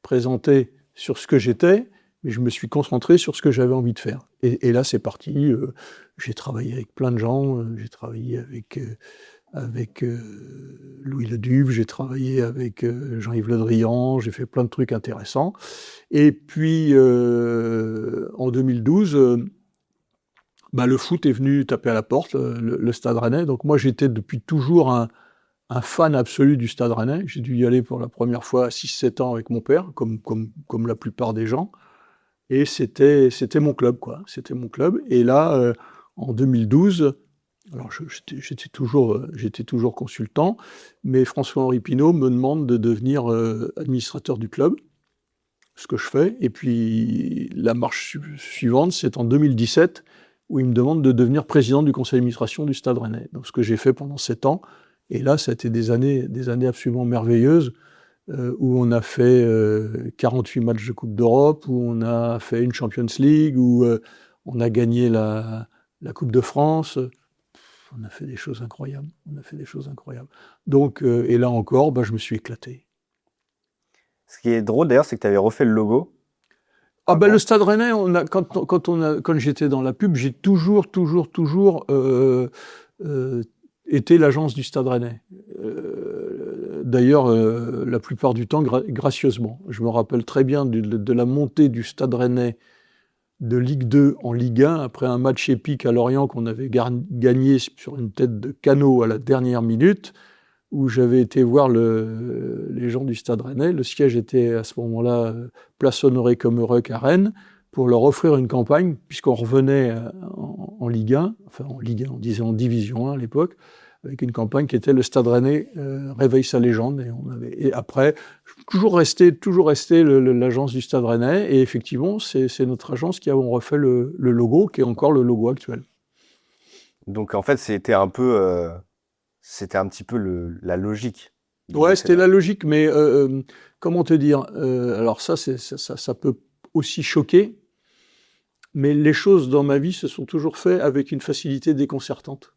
S2: présenté sur ce que j'étais, mais je me suis concentré sur ce que j'avais envie de faire. Et là, c'est parti. J'ai travaillé avec plein de gens. J'ai travaillé avec Louis Leduve, j'ai travaillé avec Jean-Yves Le Drian, j'ai fait plein de trucs intéressants. Et puis, en 2012, le foot est venu taper à la porte, le Stade Rennais. Donc moi, j'étais depuis toujours un fan absolu du Stade Rennais. J'ai dû y aller pour la première fois à 6-7 ans avec mon père, comme la plupart des gens. Et c'était mon club, quoi. C'était mon club. Et là, en 2012, alors j'étais toujours consultant, mais François-Henri Pinault me demande de devenir administrateur du club, ce que je fais. Et puis la marche suivante, c'est en 2017, où il me demande de devenir président du conseil d'administration du Stade Rennais. Donc ce que j'ai fait pendant 7 ans. Et là, ça a été des années absolument merveilleuses, où on a fait 48 matchs de Coupe d'Europe, où on a fait une Champions League, où on a gagné la Coupe de France. On a fait des choses incroyables. Donc, et là encore, je me suis éclaté.
S1: Ce qui est drôle d'ailleurs, c'est que tu avais refait le logo.
S2: Le Stade Rennais, quand j'étais dans la pub, j'ai toujours été l'agence du Stade Rennais. D'ailleurs, la plupart du temps, gracieusement. Je me rappelle très bien de la montée du Stade Rennais de Ligue 2 en Ligue 1, après un match épique à Lorient qu'on avait gagné sur une tête de canot à la dernière minute, où j'avais été voir les gens du Stade Rennais. Le siège était à ce moment-là place Honoré-Commerec à Rennes, pour leur offrir une campagne, puisqu'on revenait en Ligue 1, enfin en Ligue 1, on disait en Division 1 à l'époque, avec une campagne qui était le Stade Rennais réveille sa légende. Et après, toujours resté l'agence du Stade Rennais. Et effectivement, c'est notre agence qui a refait le logo, qui est encore le logo actuel.
S1: Donc en fait, c'était un peu, petit peu la logique.
S2: Ouais, c'était la logique, mais comment te dire, alors ça peut aussi choquer, mais les choses dans ma vie se sont toujours faites avec une facilité déconcertante.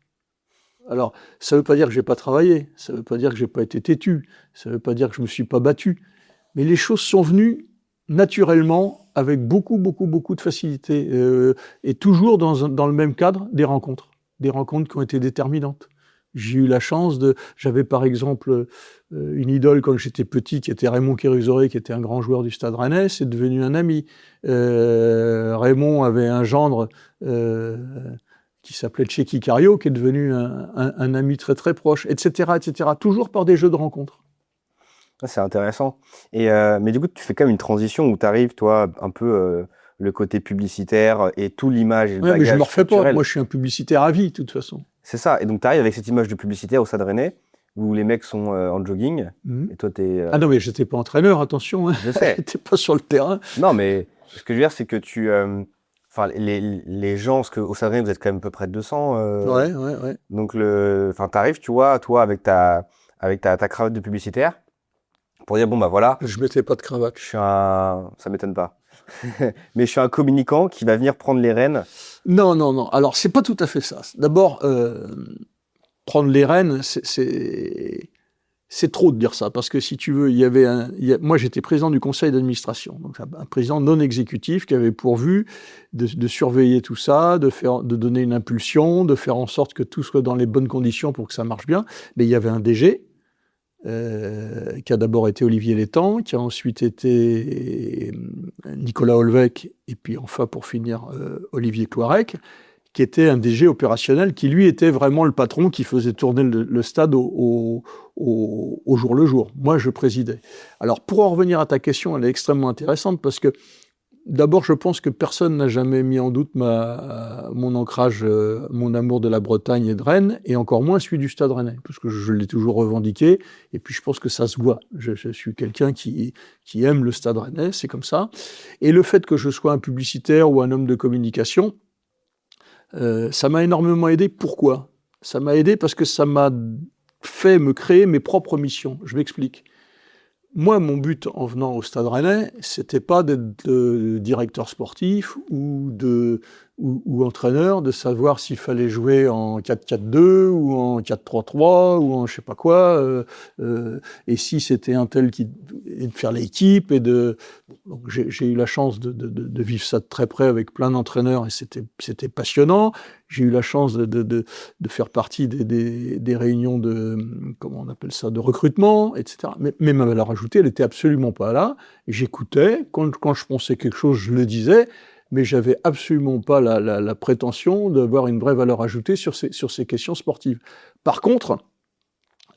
S2: Alors, ça ne veut pas dire que je n'ai pas travaillé, ça ne veut pas dire que je n'ai pas été têtu, ça ne veut pas dire que je ne me suis pas battu, mais les choses sont venues naturellement, avec beaucoup de facilité, et toujours dans le même cadre, des rencontres qui ont été déterminantes. J'ai eu la chance j'avais par exemple une idole quand j'étais petit, qui était Raymond Kérusoré, qui était un grand joueur du Stade Rennais, c'est devenu un ami. Raymond avait un gendre qui s'appelait Tchéky Cario, qui est devenu un ami très très proche, etc., toujours par des jeux de rencontres.
S1: C'est intéressant. Mais du coup, tu fais quand même une transition où tu arrives, toi, un peu le côté publicitaire et tout l'image et le bagage
S2: mais je ne me refais
S1: culturel.
S2: pas. Moi, je suis un publicitaire à vie, de toute façon.
S1: C'est ça. Et donc, tu arrives avec cette image de publicitaire au Stade Rennais, où les mecs sont en jogging, et toi, t'es...
S2: Ah non, mais j'étais pas entraîneur, attention. Hein.
S1: Je sais.
S2: J'étais pas sur le terrain.
S1: Non, mais ce que je veux dire, c'est que tu... les gens, parce qu'au Stade Rennais, vous êtes quand même à peu près 200.
S2: Ouais.
S1: Donc, t'arrives, tu vois, toi, avec ta cravate de publicitaire, pour dire, voilà.
S2: Je mettais pas de cravate.
S1: Ça m'étonne pas. Mais je suis un communicant qui va venir prendre les rênes.
S2: Non. Alors, c'est pas tout à fait ça. D'abord, prendre les rênes, c'est trop de dire ça. Parce que si tu veux, moi, j'étais président du conseil d'administration. Donc, un président non exécutif qui avait pour but de surveiller tout ça, de donner une impulsion, de faire en sorte que tout soit dans les bonnes conditions pour que ça marche bien. Mais il y avait un DG, qui a d'abord été Olivier Létang, qui a ensuite été Nicolas Olvec, et puis enfin, pour finir, Olivier Cloirec, qui était un DG opérationnel, qui lui était vraiment le patron, qui faisait tourner le stade au jour le jour. Moi, je présidais. Alors, pour en revenir à ta question, elle est extrêmement intéressante parce que, d'abord, je pense que personne n'a jamais mis en doute mon ancrage, mon amour de la Bretagne et de Rennes, et encore moins celui du Stade Rennais, parce que je l'ai toujours revendiqué, et puis je pense que ça se voit. Je suis quelqu'un qui aime le Stade Rennais, c'est comme ça. Et le fait que je sois un publicitaire ou un homme de communication, ça m'a énormément aidé. Pourquoi ? Ça m'a aidé parce que ça m'a fait me créer mes propres missions. Je m'explique. Moi, mon but en venant au Stade Rennais, c'était pas d'être directeur sportif ou entraîneur, de savoir s'il fallait jouer en 4-4-2 ou en 4-3-3 ou en je sais pas quoi, et si c'était un tel et de faire l'équipe donc j'ai eu la chance de vivre ça de très près avec plein d'entraîneurs et c'était passionnant. J'ai eu la chance de faire partie des réunions comment on appelle ça, de recrutement, etc. Mais ma valeur ajoutée, elle était absolument pas là. J'écoutais, quand je pensais quelque chose, je le disais, mais j'avais absolument pas la prétention d'avoir une vraie valeur ajoutée sur ces questions sportives. Par contre,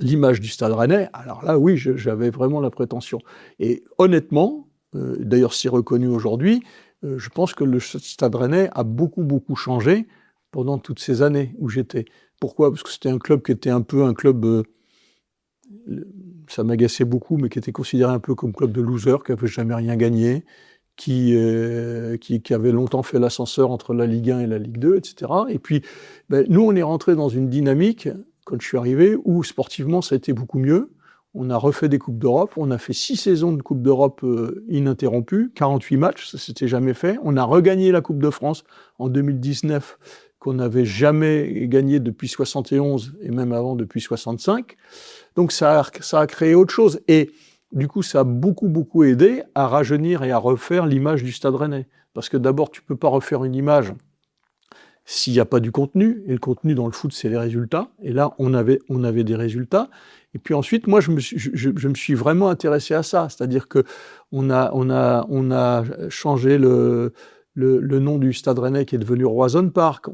S2: l'image du Stade Rennais, alors là, oui, j'avais vraiment la prétention. Et honnêtement, d'ailleurs c'est reconnu aujourd'hui, je pense que le Stade Rennais a beaucoup, beaucoup changé pendant toutes ces années où j'étais. Pourquoi ? Parce que c'était un club qui était un peu un club, ça m'agaçait beaucoup, mais qui était considéré un peu comme club de losers, qui n'avait jamais rien gagné, qui avait longtemps fait l'ascenseur entre la Ligue 1 et la Ligue 2, etc. Et puis, nous, on est rentré dans une dynamique, quand je suis arrivé, où sportivement, ça a été beaucoup mieux. On a refait des Coupes d'Europe, on a fait 6 saisons de Coupe d'Europe ininterrompues, 48 matchs, ça s'était jamais fait. On a regagné la Coupe de France en 2019, qu'on n'avait jamais gagné depuis 71 et même avant depuis 65. Donc ça a créé autre chose. Et du coup, ça a beaucoup, beaucoup aidé à rajeunir et à refaire l'image du Stade Rennais. Parce que d'abord, tu peux pas refaire une image s'il n'y a pas du contenu. Et le contenu dans le foot, c'est les résultats. Et là, on avait des résultats. Et puis ensuite, moi, je me suis vraiment intéressé à ça. C'est-à-dire que on a changé le nom du Stade Rennais qui est devenu Roazhon Park.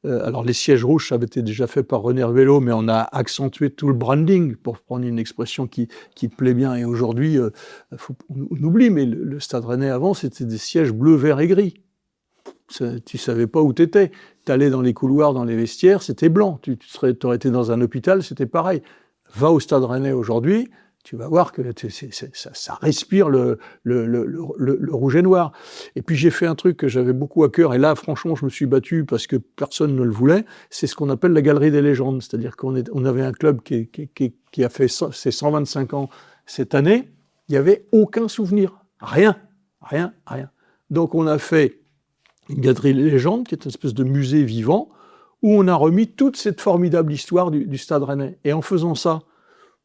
S2: Alors les sièges rouges, ça avait été déjà fait par René Hervelot, mais on a accentué tout le branding, pour prendre une expression qui te plaît bien. Et aujourd'hui, on oublie, mais le Stade Rennais avant, c'était des sièges bleu, vert et gris. Tu savais pas où t'étais. T'allais dans les couloirs, dans les vestiaires, c'était blanc. T'aurais été dans un hôpital, c'était pareil. Va au Stade Rennais aujourd'hui, tu vas voir que ça respire le rouge et noir. Et puis j'ai fait un truc que j'avais beaucoup à cœur, et là franchement je me suis battu parce que personne ne le voulait, c'est ce qu'on appelle la Galerie des légendes. C'est-à-dire qu'on avait un club qui a fait ses 125 ans cette année, il n'y avait aucun souvenir, rien. Donc on a fait une Galerie des légendes, qui est une espèce de musée vivant, où on a remis toute cette formidable histoire du Stade Rennais. Et en faisant ça,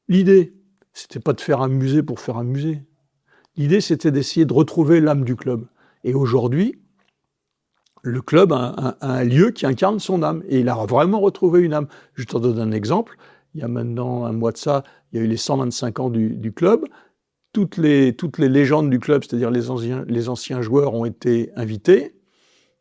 S2: l'idée, c'était pas de faire un musée pour faire un musée. L'idée, c'était d'essayer de retrouver l'âme du club. Et aujourd'hui, le club a un lieu qui incarne son âme. Et il a vraiment retrouvé une âme. Je te donne un exemple. Il y a maintenant un mois de ça, il y a eu les 125 ans du club. Toutes les légendes du club, c'est-à-dire les anciens joueurs, ont été invités.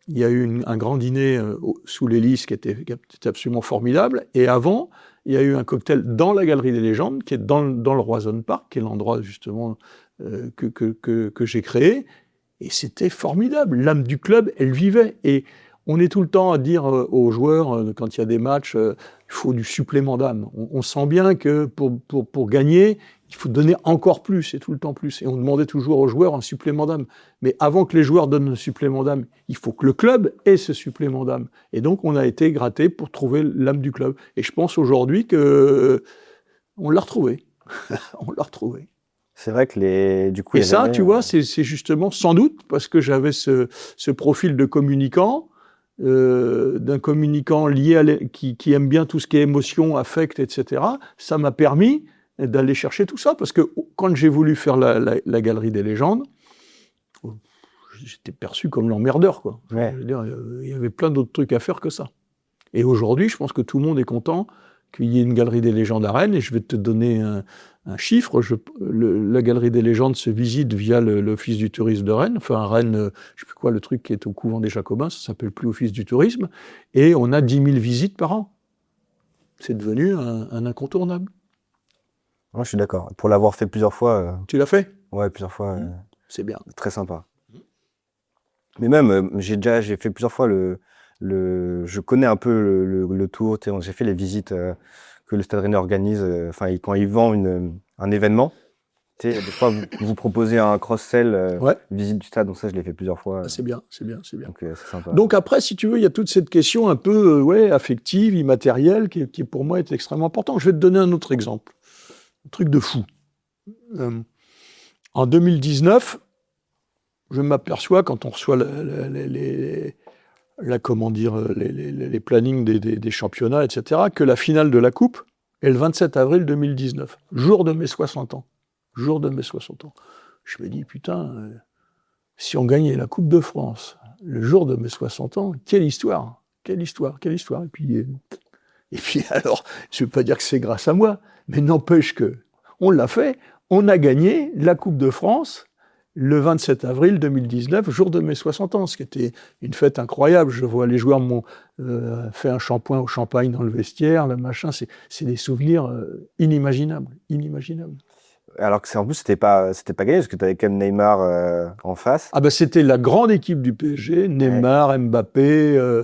S2: Il y a eu un grand dîner sous l'hélice qui était absolument formidable. Et avant, il y a eu un cocktail dans la Galerie des légendes, qui est dans le Roazhon Park, qui est l'endroit justement que j'ai créé. Et c'était formidable. L'âme du club, elle vivait. Et on est tout le temps à dire aux joueurs, quand il y a des matchs, il faut du supplément d'âme. On sent bien que pour gagner, il faut donner encore plus, et tout le temps plus. Et on demandait toujours aux joueurs un supplément d'âme. Mais avant que les joueurs donnent un supplément d'âme, il faut que le club ait ce supplément d'âme. Et donc, on a été gratté pour trouver l'âme du club. Et je pense aujourd'hui que on l'a retrouvé. On l'a retrouvé.
S1: C'est vrai que du coup...
S2: Et ça, tu vois, c'est justement, sans doute, parce que j'avais ce profil de communicant, d'un communicant lié qui aime bien tout ce qui est émotion, affect, etc. Ça m'a permis d'aller chercher tout ça, parce que quand j'ai voulu faire la Galerie des légendes, j'étais perçu comme l'emmerdeur, quoi.
S1: Ouais.
S2: Je veux dire, il y avait plein d'autres trucs à faire que ça. Et aujourd'hui, je pense que tout le monde est content qu'il y ait une Galerie des légendes à Rennes, et je vais te donner un chiffre. La Galerie des Légendes se visite via l'Office du tourisme de Rennes. Enfin, Rennes, je ne sais plus quoi, le truc qui est au couvent des Jacobins, ça ne s'appelle plus Office du tourisme. Et on a 10 000 visites par an. C'est devenu un incontournable.
S1: Moi, je suis d'accord. Pour l'avoir fait plusieurs fois.
S2: Tu l'as fait?
S1: Ouais, plusieurs fois.
S2: C'est bien.
S1: Très sympa. Mais même, j'ai fait plusieurs fois je connais un peu le tour. J'ai fait les visites que le Stade Rennais organise. Enfin, quand il vend un événement, des fois, vous proposez un cross-sell, visite du stade. Donc ça, je l'ai fait plusieurs fois.
S2: Ah, c'est bien.
S1: Donc c'est sympa.
S2: Donc après, si tu veux, il y a toute cette question un peu affective, immatérielle, qui pour moi est extrêmement importante. Je vais te donner un autre exemple. Un truc de fou. En 2019, je m'aperçois, quand on reçoit les plannings des championnats, etc., que la finale de la Coupe est le 27 avril 2019, jour de mes 60 ans. Jour de mes 60 ans. Je me dis, putain, si on gagnait la Coupe de France le jour de mes 60 ans, quelle histoire. Et puis alors, je ne veux pas dire que c'est grâce à moi, mais n'empêche que on l'a fait, on a gagné la Coupe de France le 27 avril 2019, jour de mes 60 ans, ce qui était une fête incroyable. Je vois les joueurs m'ont fait un shampoing au champagne dans le vestiaire, le machin, c'est des souvenirs inimaginables.
S1: Alors que en plus, c'était pas gagné, parce que tu avais quand même Neymar en face.
S2: Ah ben c'était la grande équipe du PSG, Neymar, Mbappé,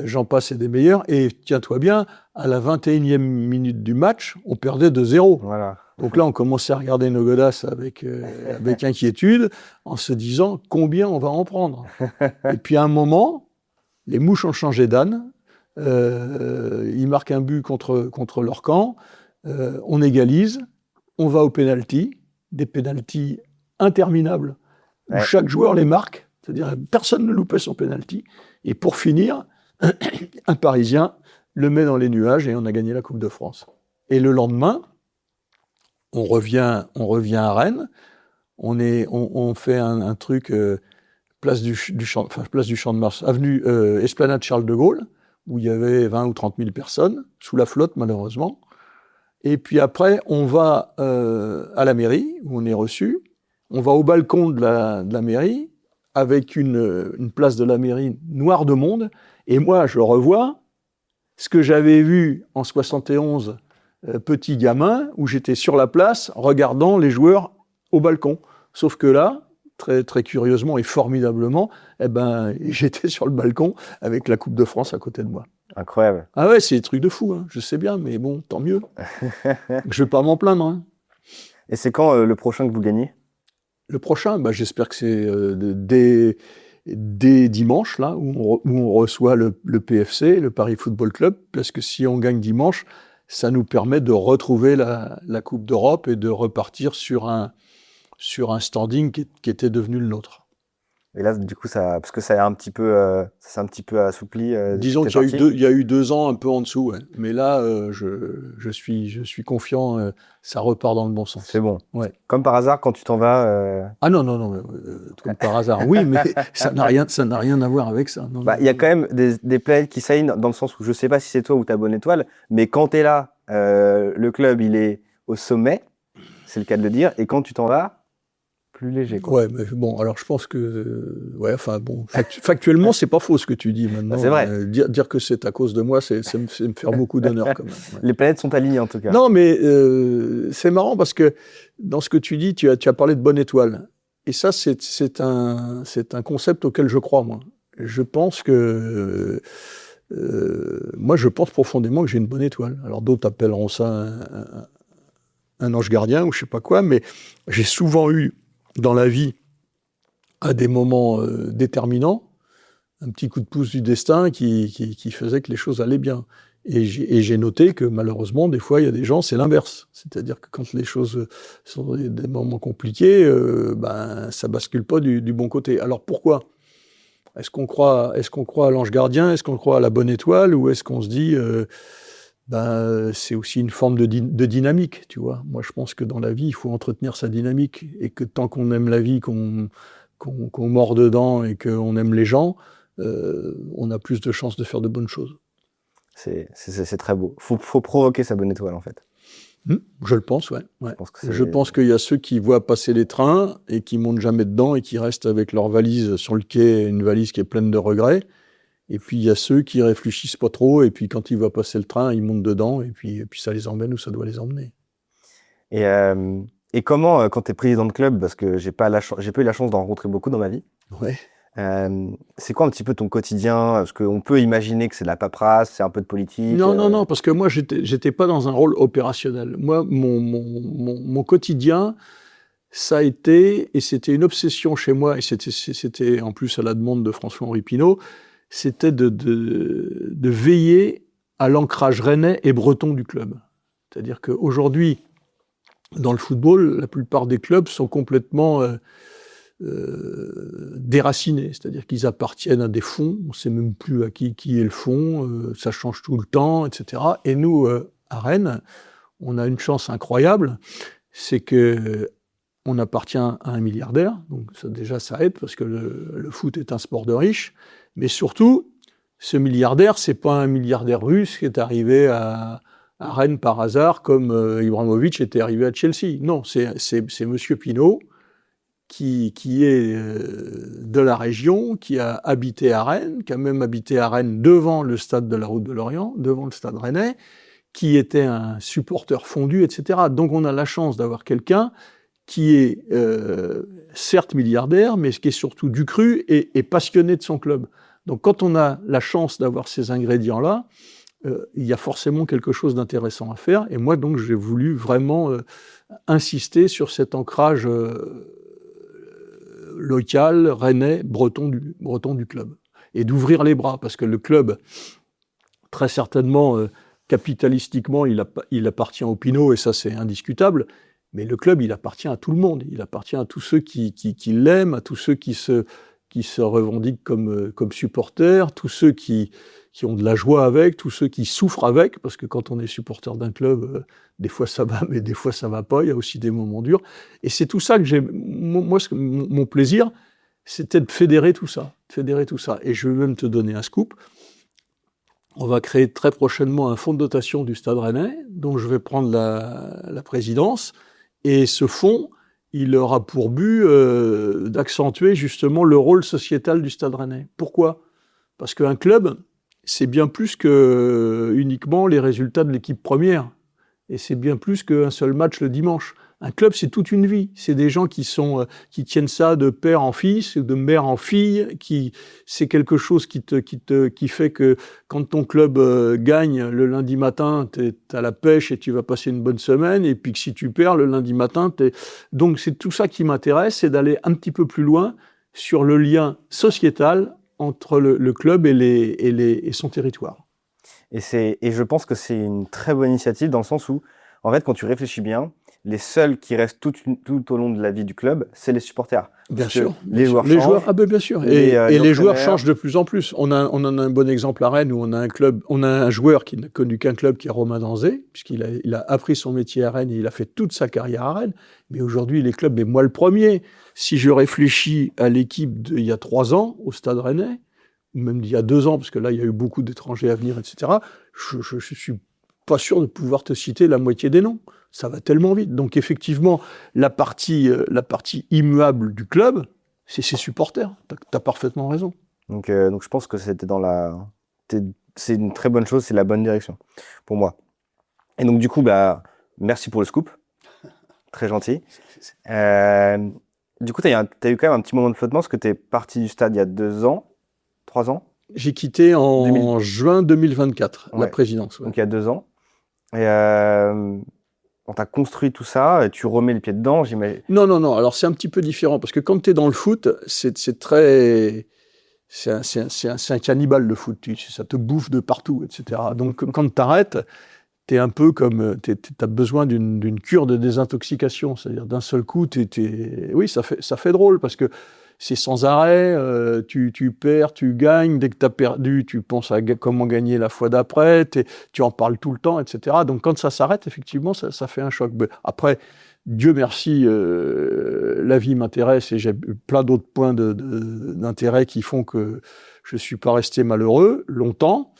S2: j'en passe et des meilleurs. Et tiens-toi bien, à la 21e minute du match, on perdait 2-0.
S1: Voilà.
S2: Donc là, on commençait à regarder nos godasses avec inquiétude, en se disant combien on va en prendre. Et puis à un moment, les mouches ont changé d'âne. Ils marquent un but contre leur camp. On égalise. On va au pénalty. Des pénaltys interminables où chaque joueur les marque. C'est-à-dire personne ne loupait son pénalty. Et pour finir, un Parisien le met dans les nuages et on a gagné la Coupe de France. Et le lendemain, on revient à Rennes, on fait un truc place du Champ de Mars, avenue Esplanade Charles de Gaulle, où il y avait 20 ou 30 000 personnes, sous la flotte malheureusement. Et puis après, on va à la mairie, où on est reçu. On va au balcon de la mairie, avec une place de la mairie noire de monde. Et moi, je revois ce que j'avais vu en 71, petit gamin, où j'étais sur la place, regardant les joueurs au balcon. Sauf que là, très, très curieusement et formidablement, j'étais sur le balcon avec la Coupe de France à côté de moi.
S1: Incroyable.
S2: Ah ouais, c'est des trucs de fou, hein. Je sais bien, mais bon, tant mieux. Je vais pas m'en plaindre. Hein.
S1: Et c'est quand le prochain que vous gagnez ?
S2: Le prochain, j'espère que c'est dès dimanche, là, où on reçoit le PFC, le Paris Football Club, parce que si on gagne dimanche, ça nous permet de retrouver la Coupe d'Europe et de repartir sur un standing qui était devenu le nôtre.
S1: Et là, du coup, parce que ça s'est un petit peu assoupli.
S2: Disons qu'il y a eu 2 ans un peu en dessous, ouais. Mais là, je suis confiant, ça repart dans le bon sens.
S1: C'est bon.
S2: Ouais.
S1: Comme par hasard, quand tu t'en vas.
S2: Ah non, comme par hasard. Oui, mais ça n'a rien à voir avec ça.
S1: Il y a quand même des planètes qui s'alignent dans le sens où je sais pas si c'est toi ou ta bonne étoile, mais quand tu es là, le club il est au sommet, c'est le cas de le dire, et quand tu t'en vas, plus léger, quoi.
S2: Ouais, mais bon, alors je pense que, factuellement, c'est pas faux ce que tu dis maintenant.
S1: C'est vrai.
S2: Dire que c'est à cause de moi, c'est me faire beaucoup d'honneur quand même. Ouais.
S1: Les planètes sont alignées en tout cas.
S2: Non, mais c'est marrant parce que dans ce que tu dis, tu as parlé de bonne étoile, et ça, c'est un concept auquel je crois, moi. Je pense que moi, je pense profondément que j'ai une bonne étoile. Alors d'autres appelleront ça un ange gardien ou je sais pas quoi, mais j'ai souvent eu dans la vie, à des moments déterminants, un petit coup de pouce du destin qui faisait que les choses allaient bien. Et j'ai noté que malheureusement, des fois, il y a des gens, c'est l'inverse. C'est-à-dire que quand les choses sont des moments compliqués, ça bascule pas du bon côté. Alors pourquoi ? Est-ce qu'on croit à l'ange gardien ? Est-ce qu'on croit à la bonne étoile ? Ou est-ce qu'on se dit... c'est aussi une forme de dynamique, tu vois. Moi, je pense que dans la vie, il faut entretenir sa dynamique et que tant qu'on aime la vie, qu'on mord dedans et qu'on aime les gens, on a plus de chances de faire de bonnes choses.
S1: C'est très beau. Faut provoquer sa bonne étoile, en fait.
S2: Je le pense, ouais.
S1: Je
S2: pense qu'il y a ceux qui voient passer les trains et qui montent jamais dedans et qui restent avec leur valise sur le quai, une valise qui est pleine de regrets. Et puis il y a ceux qui réfléchissent pas trop et puis quand ils voient passer le train, ils montent dedans et puis ça les emmène où ça doit les emmener.
S1: Et comment, quand tu es président de club, parce que j'ai pas eu la chance d'en rencontrer beaucoup dans ma vie,
S2: Ouais.
S1: c'est quoi un petit peu ton quotidien? Parce qu'on peut imaginer que c'est de la paperasse, c'est un peu de politique.
S2: Non, parce que moi, j'étais pas dans un rôle opérationnel. Moi, mon quotidien, ça a été, et c'était une obsession chez moi, et c'était en plus à la demande de François-Henri Pinault, c'était de veiller à l'ancrage rennais et breton du club. C'est-à-dire qu'aujourd'hui, dans le football, la plupart des clubs sont complètement déracinés, c'est-à-dire qu'ils appartiennent à des fonds, on ne sait même plus à qui est le fonds, ça change tout le temps, etc. Et nous, à Rennes, on a une chance incroyable, c'est que on appartient à un milliardaire, donc ça aide, parce que le foot est un sport de riches, mais surtout, ce milliardaire, c'est pas un milliardaire russe qui est arrivé à Rennes par hasard, comme Ibrahimovic était arrivé à Chelsea. Non, c'est Monsieur Pinault, qui est de la région, qui a habité à Rennes, qui a même habité à Rennes devant le stade de la Route de Lorient, devant le stade rennais, qui était un supporter fondu, etc. Donc on a la chance d'avoir quelqu'un qui est certes milliardaire, mais qui est surtout du cru et passionné de son club. Donc quand on a la chance d'avoir ces ingrédients-là, il y a forcément quelque chose d'intéressant à faire. Et moi, donc, j'ai voulu vraiment insister sur cet ancrage local, rennais, breton du club. Et d'ouvrir les bras, parce que le club, très certainement, capitalistiquement, il appartient au Pinault, et ça, c'est indiscutable. Mais le club, il appartient à tout le monde. Il appartient à tous ceux qui l'aiment, à tous ceux qui se revendiquent comme supporters, tous ceux qui ont de la joie avec, tous ceux qui souffrent avec, parce que quand on est supporter d'un club, des fois ça va, mais des fois ça va pas, il y a aussi des moments durs. Et c'est tout ça que mon plaisir, c'était de fédérer tout ça. Et je vais même te donner un scoop. On va créer très prochainement un fonds de dotation du Stade Rennais, dont je vais prendre la présidence, et ce fonds, il aura pour but d'accentuer justement le rôle sociétal du Stade Rennais. Pourquoi ? Parce qu'un club, c'est bien plus que uniquement les résultats de l'équipe première. Et c'est bien plus qu'un seul match le dimanche. Un club, c'est toute une vie. C'est des gens qui tiennent ça de père en fils, de mère en fille, c'est quelque chose qui fait que quand ton club gagne le lundi matin, t'es à la pêche et tu vas passer une bonne semaine, et puis que si tu perds le lundi matin, donc c'est tout ça qui m'intéresse, c'est d'aller un petit peu plus loin sur le lien sociétal entre le club et son territoire.
S1: Et je pense que c'est une très bonne initiative dans le sens où, en fait, quand tu réfléchis bien, les seuls qui restent tout au long de la vie du club, c'est les supporters.
S2: Bien sûr.
S1: Les joueurs changent.
S2: Ah ben bien sûr. Et les joueurs changent de plus en plus. On en a un bon exemple à Rennes où on a un joueur qui n'a connu qu'un club, qui est Romain Danzé, puisqu'il a appris son métier à Rennes et il a fait toute sa carrière à Rennes. Mais aujourd'hui, les clubs, mais moi le premier, si je réfléchis à l'équipe d'il y a 3 ans au Stade Rennais, ou même d'il y a 2 ans, parce que là, il y a eu beaucoup d'étrangers à venir, etc., je suis pas sûr de pouvoir te citer la moitié des noms. Ça va tellement vite. Donc effectivement, la partie immuable du club, c'est ses supporters. T'as parfaitement raison.
S1: Donc je pense que c'est une très bonne chose, c'est la bonne direction pour moi. Et donc du coup, merci pour le scoop. Très gentil. Du coup, t'as eu quand même un petit moment de flottement parce que t'es parti du stade il y a 2 ans, 3 ans.
S2: J'ai quitté en juin 2024, la présidence. Ouais.
S1: Donc il y a 2 ans. Et on t'a construit tout ça, et tu remets le pied dedans, j'imagine.
S2: Non. Alors c'est un petit peu différent parce que quand tu es dans le foot, c'est un cannibale le foot. Ça te bouffe de partout, etc. Donc quand tu arrêtes, tu es un peu comme tu as besoin d'une cure de désintoxication, c'est-à-dire d'un seul coup, oui, ça fait drôle parce que c'est sans arrêt, tu perds, tu gagnes, dès que tu as perdu, tu penses à comment gagner la fois d'après, tu en parles tout le temps, etc. Donc quand ça s'arrête, effectivement, ça fait un choc. Après, Dieu merci, la vie m'intéresse et j'ai plein d'autres points d'intérêt qui font que je ne suis pas resté malheureux longtemps.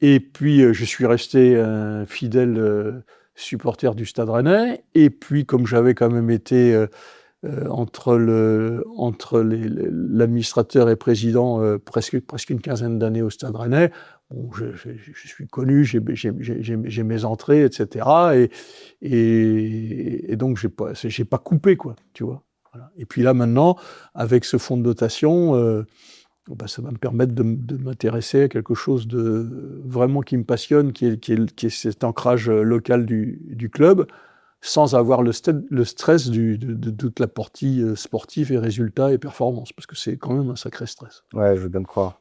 S2: Et puis, je suis resté fidèle supporter du Stade Rennais. Et puis, comme j'avais quand même été entre l'administrateur et président presque une quinzaine d'années au Stade Rennais, bon, je suis connu, j'ai mes entrées, etc. Et donc, j'ai pas coupé, quoi, tu vois. Voilà. Et puis là, maintenant, avec ce fonds de dotation, ça va me permettre de m'intéresser à quelque chose de vraiment qui me passionne, qui est cet ancrage local du club, sans avoir le stress de toute la partie sportive et résultats et performances, parce que c'est quand même un sacré stress.
S1: Ouais, je veux bien te croire.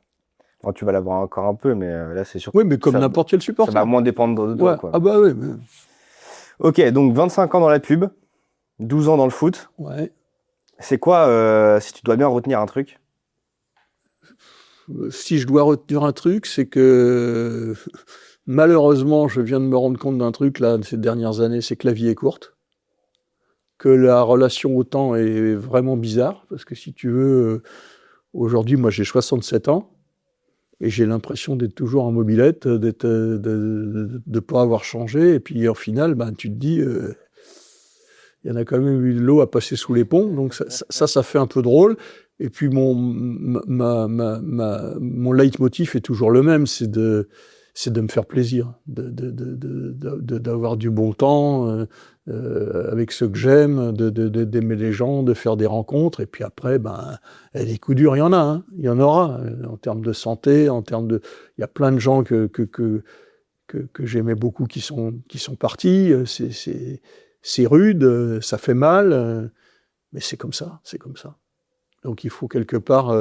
S1: Bon, tu vas l'avoir encore un peu, mais là, c'est sûr.
S2: Oui, mais comme n'importe quel supporter.
S1: Ça va moins dépendre de toi,
S2: ouais.
S1: quoi.
S2: Ah bah oui. Mais...
S1: Ok, donc 25 ans dans la pub, 12 ans dans le foot.
S2: Ouais.
S1: C'est quoi, si tu dois bien retenir un truc?
S2: Si je dois retenir un truc, c'est que malheureusement, je viens de me rendre compte d'un truc là ces dernières années, c'est que la vie est courte, que la relation au temps est vraiment bizarre, parce que si tu veux, aujourd'hui, moi j'ai 67 ans, et j'ai l'impression d'être toujours en mobilette, de pas avoir changé, et puis au final, tu te dis, il y en a quand même eu de l'eau à passer sous les ponts, donc ça fait un peu drôle. Et puis mon leitmotiv est toujours le même, c'est de me faire plaisir, d'avoir du bon temps avec ceux que j'aime, d'aimer les gens, de faire des rencontres. Et puis après, les coups durs, il y en a, hein, il y en aura en termes de santé, il y a plein de gens que j'aimais beaucoup qui sont partis. C'est rude, ça fait mal, mais c'est comme ça. Donc il faut quelque part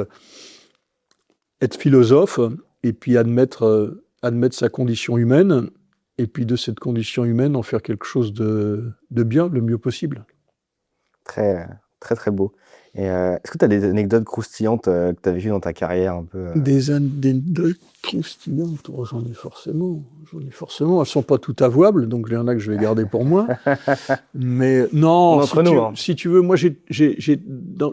S2: être philosophe et puis admettre sa condition humaine, et puis de cette condition humaine en faire quelque chose de bien, le mieux possible.
S1: Très, très, très beau. Et est-ce que tu as des anecdotes croustillantes que tu as vécues dans ta carrière un peu
S2: Des anecdotes croustillantes, j'en ai forcément. Elles ne sont pas toutes avouables, donc il y en a que je vais garder pour moi. Mais non, si tu veux, moi,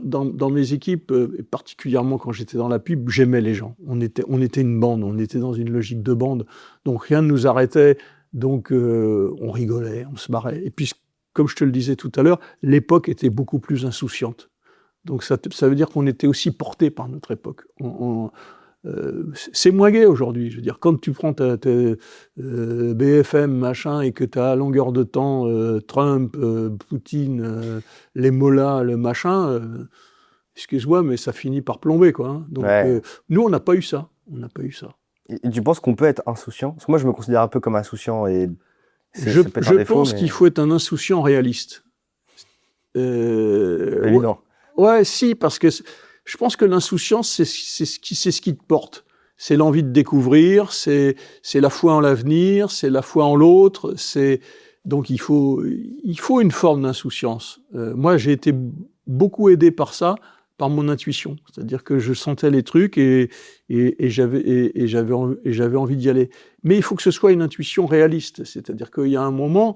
S2: dans mes équipes, et particulièrement quand j'étais dans la pub, j'aimais les gens. On était une bande, on était dans une logique de bande, donc rien ne nous arrêtait, donc on rigolait, on se marrait. Et puis, comme je te le disais tout à l'heure, l'époque était beaucoup plus insouciante. Donc ça veut dire qu'on était aussi porté par notre époque. C'est moins gai aujourd'hui. Je veux dire, quand tu prends ta BFM, machin, et que tu as à longueur de temps Trump, Poutine, les mollahs, le machin, excuse-moi, mais ça finit par plomber, quoi. Hein. Donc nous, on n'a pas eu ça.
S1: Et tu penses qu'on peut être insouciant? Parce que moi, je me considère un peu comme insouciant. Et
S2: je pense qu'il faut être un insouciant réaliste.
S1: Évident.
S2: Ouais, si, parce que je pense que l'insouciance, c'est ce qui te porte. C'est l'envie de découvrir, c'est la foi en l'avenir, c'est la foi en l'autre. Donc il faut une forme d'insouciance. Moi, j'ai été beaucoup aidé par ça, par mon intuition. C'est-à-dire que je sentais les trucs et j'avais envie d'y aller. Mais il faut que ce soit une intuition réaliste. C'est-à-dire qu'il y a un moment,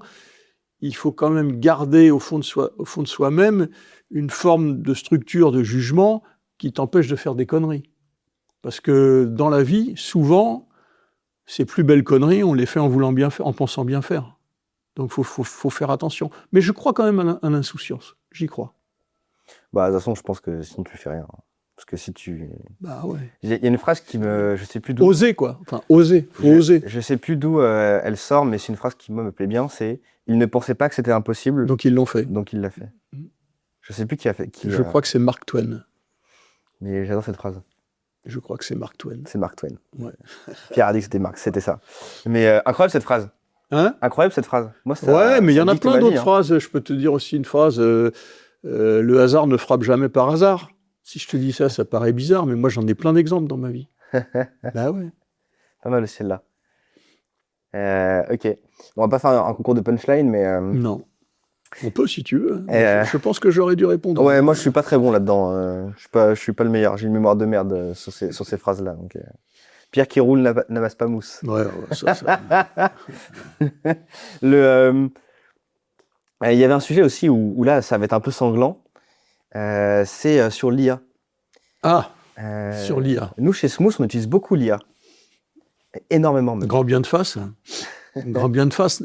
S2: il faut quand même garder au fond de soi-même une forme de structure de jugement qui t'empêche de faire des conneries. Parce que dans la vie, souvent, ces plus belles conneries, on les fait en voulant bien faire, en pensant bien faire. Donc faut faire attention. Mais je crois quand même à l'insouciance. J'y crois.
S1: De toute façon, je pense que sinon tu fais rien. Parce que si tu...
S2: ouais.
S1: Il y a une phrase qui me... Je sais plus d'où...
S2: Oser, quoi. Enfin, oser. Faut oser.
S1: Je sais plus d'où elle sort, mais c'est une phrase qui, moi, me plaît bien. C'est « Ils ne pensaient pas que c'était impossible.
S2: Donc ils l'ont fait. »
S1: Donc il l'a fait. Je sais plus qui a fait.
S2: Je crois que c'est Mark Twain.
S1: Mais j'adore cette phrase.
S2: Je crois que c'est Mark Twain.
S1: C'est Mark Twain.
S2: Ouais.
S1: Pierre a dit que c'était ça. Mais incroyable cette phrase.
S2: Hein?
S1: Incroyable cette phrase.
S2: Moi, mais il y en a plein d'autres phrases. Je peux te dire aussi une phrase. Le hasard ne frappe jamais par hasard. Si je te dis ça, ça paraît bizarre, mais moi j'en ai plein d'exemples dans ma vie. Bah ouais.
S1: Pas mal aussi celle-là. Ok. Bon, on va pas faire un concours de punchline, mais...
S2: Non. On peut si tu veux. Je pense que j'aurais dû répondre.
S1: Ouais, moi je suis pas très bon là-dedans. Je suis pas le meilleur. J'ai une mémoire de merde sur ces phrases-là. Donc, Pierre qui roule n'amasse pas mousse.
S2: Ouais, ça.
S1: Il y avait un sujet aussi où là, ça va être un peu sanglant. C'est sur l'IA.
S2: Ah, sur l'IA.
S1: Nous, chez Smooth, on utilise beaucoup l'IA. Énormément même.
S2: Grand bien de face. Grand bien de face.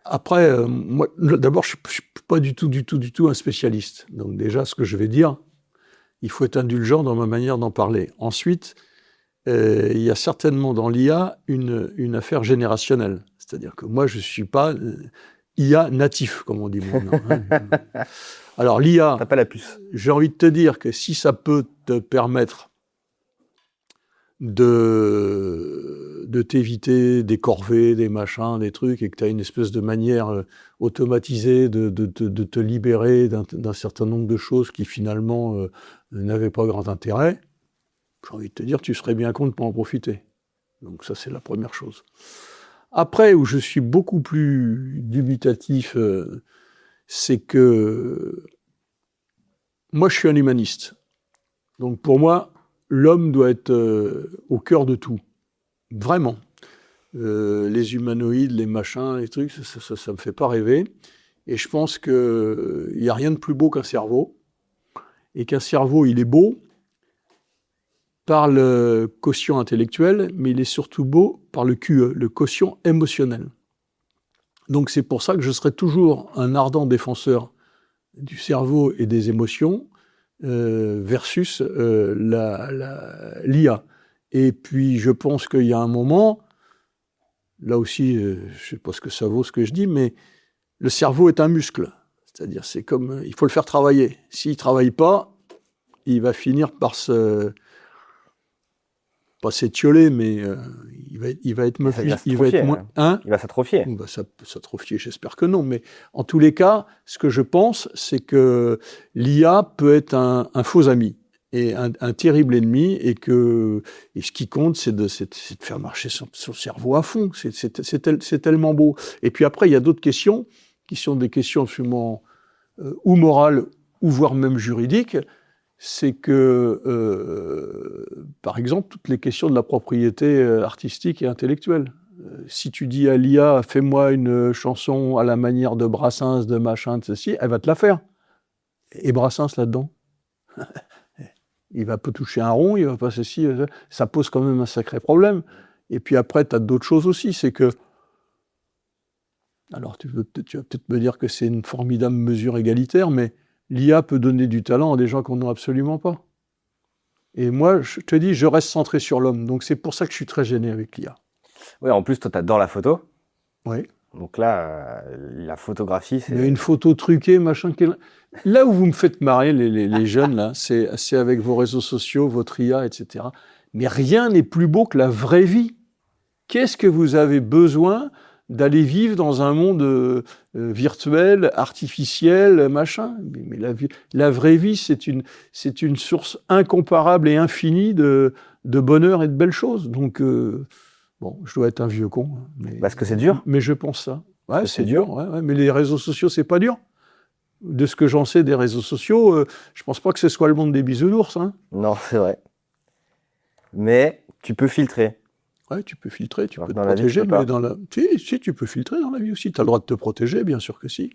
S2: Après, moi, d'abord, je ne suis pas du tout un spécialiste. Donc déjà, ce que je vais dire, il faut être indulgent dans ma manière d'en parler. Ensuite, il y a certainement dans l'IA une affaire générationnelle. C'est-à-dire que moi, je ne suis pas IA natif, comme on dit maintenant. Alors l'IA,
S1: T'as pas la puce.
S2: j'ai envie de te dire que si ça peut te permettre de t'éviter des corvées, des machins, des trucs, et que tu as une espèce de manière automatisée de te libérer d'un certain nombre de choses qui finalement n'avaient pas grand intérêt, j'ai envie de te dire, tu serais bien con de ne pas en profiter. Donc ça, c'est la première chose. Après, où je suis beaucoup plus dubitatif, c'est que moi, je suis un humaniste. Donc pour moi, l'homme doit être au cœur de tout. Vraiment. Les humanoïdes, les machins, les trucs, ça me fait pas rêver. Et je pense qu'il n'y a rien de plus beau qu'un cerveau. Et qu'un cerveau, il est beau par le quotient intellectuel, mais il est surtout beau par le QE, le quotient émotionnel. Donc c'est pour ça que je serai toujours un ardent défenseur du cerveau et des émotions versus l'IA. Et puis je pense qu'il y a un moment, là aussi, je ne sais pas ce que ça vaut ce que je dis, mais le cerveau est un muscle. C'est-à-dire, c'est comme, il faut le faire travailler. S'il ne travaille pas, il va finir par pas s'étioler, mais il va être moins. Hein,
S1: il va s'atrophier.
S2: Il va s'atrophier, j'espère que non. Mais en tous les cas, ce que je pense, c'est que l'IA peut être un faux ami et un terrible ennemi, et ce qui compte, c'est de faire marcher son cerveau à fond. C'est tellement beau. Et puis après, il y a d'autres questions qui sont des questions absolument ou morales ou voire même juridiques. C'est que, par exemple, toutes les questions de la propriété artistique et intellectuelle. Si tu dis à l'IA, fais-moi une chanson à la manière de Brassens, de machin, de ceci, elle va te la faire. Et Brassens là-dedans, il va pas toucher un rond, il va pas ceci, ça pose quand même un sacré problème. Et puis après, tu as d'autres choses aussi, c'est que, alors tu vas peut-être me dire que c'est une formidable mesure égalitaire, mais l'IA peut donner du talent à des gens qu'on n'a absolument pas. Et moi, je te dis, je reste centré sur l'homme. Donc c'est pour ça que je suis très gêné avec l'IA.
S1: Oui, en plus, toi, tu adores la photo.
S2: Oui.
S1: Donc là, la photographie, c'est...
S2: Mais une photo truquée, machin... Là où vous me faites marrer, les jeunes, là, c'est avec vos réseaux sociaux, votre IA, etc. Mais rien n'est plus beau que la vraie vie. Qu'est-ce que vous avez besoin d'aller vivre dans un monde virtuel, artificiel, machin? Mais la vraie vie, c'est une source incomparable et infinie de bonheur et de belles choses. Donc, bon, je dois être un vieux con. Mais,
S1: parce que c'est dur.
S2: Mais je pense ça. Ouais, c'est dur. Ouais, mais les réseaux sociaux, c'est pas dur. De ce que j'en sais des réseaux sociaux, je pense pas que ce soit le monde des bisounours. Hein.
S1: Non, c'est vrai. Mais tu peux filtrer.
S2: Ouais, tu peux filtrer, tu peux te
S1: dans
S2: protéger,
S1: la vie,
S2: mais dans la... Si, tu peux filtrer dans la vie aussi. Tu as le droit de te protéger, bien sûr que si.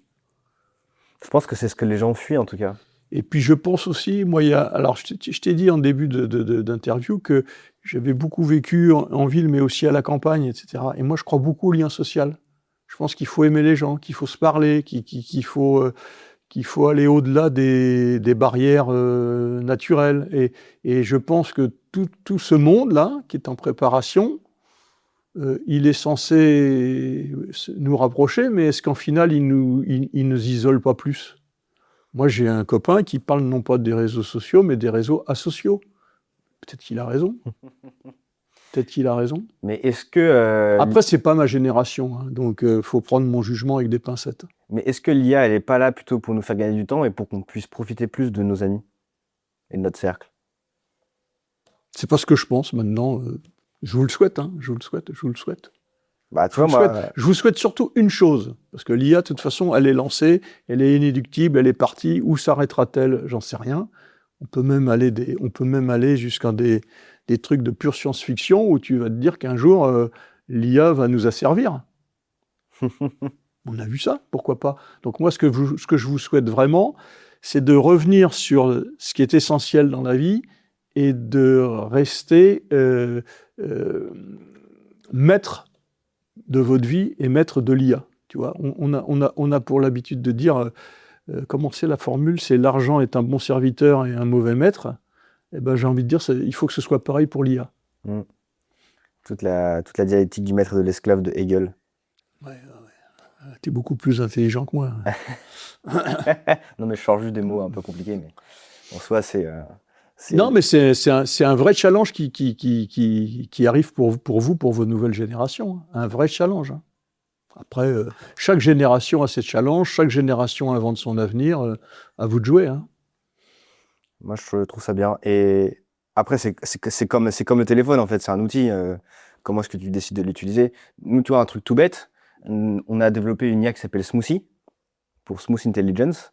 S1: Je pense que c'est ce que les gens fuient, en tout cas.
S2: Et puis je pense aussi, moi, alors je t'ai dit en début d'interview que j'avais beaucoup vécu en ville, mais aussi à la campagne, etc. Et moi, je crois beaucoup au lien social. Je pense qu'il faut aimer les gens, qu'il faut se parler, qu'il faut aller au-delà des barrières naturelles. Et je pense que tout ce monde-là, qui est en préparation, il est censé nous rapprocher, mais est-ce qu'en final, il nous isole pas plus? Moi, j'ai un copain qui parle non pas des réseaux sociaux, mais des réseaux asociaux. Peut-être qu'il a raison. Peut-être qu'il a raison.
S1: Mais est-ce que...
S2: Après, c'est pas ma génération, hein, donc faut prendre mon jugement avec des pincettes.
S1: Mais est-ce que l'IA, elle n'est pas là plutôt pour nous faire gagner du temps et pour qu'on puisse profiter plus de nos amis et de notre cercle?
S2: C'est pas ce que je pense maintenant. Je vous le souhaite, hein, je vous le souhaite.
S1: Bah, tu vois, moi...
S2: Je vous souhaite surtout une chose, parce que l'IA, de toute façon, elle est lancée, elle est inéluctible, elle est partie. Où s'arrêtera-t-elle? J'en sais rien. On peut même aller jusqu'à des trucs de pure science-fiction où tu vas te dire qu'un jour, l'IA va nous asservir. On a vu ça, pourquoi pas? Donc moi, ce que je vous souhaite vraiment, c'est de revenir sur ce qui est essentiel dans la vie et de rester maître de votre vie est maître de l'IA. Tu vois, on a pour l'habitude de dire, comment c'est la formule, c'est l'argent est un bon serviteur et un mauvais maître. Eh ben, j'ai envie de dire, il faut que ce soit pareil pour l'IA.
S1: Mm. Toute la dialectique du maître et de l'esclave de Hegel.
S2: Ouais. T'es beaucoup plus intelligent que moi.
S1: Non, mais je sors juste des mots un peu compliqués, mais en soi,
S2: Non, mais c'est un vrai challenge qui arrive pour vous, pour vos nouvelles générations. Hein. Un vrai challenge. Hein. Après, chaque génération a ses challenges, chaque génération invente son avenir. À vous de jouer. Hein.
S1: Moi, je trouve ça bien. Et après, c'est comme le téléphone, en fait. C'est un outil. Comment est-ce que tu décides de l'utiliser? Nous, tu vois, un truc tout bête. On a développé une IA qui s'appelle Smoothie, pour Smooth Intelligence,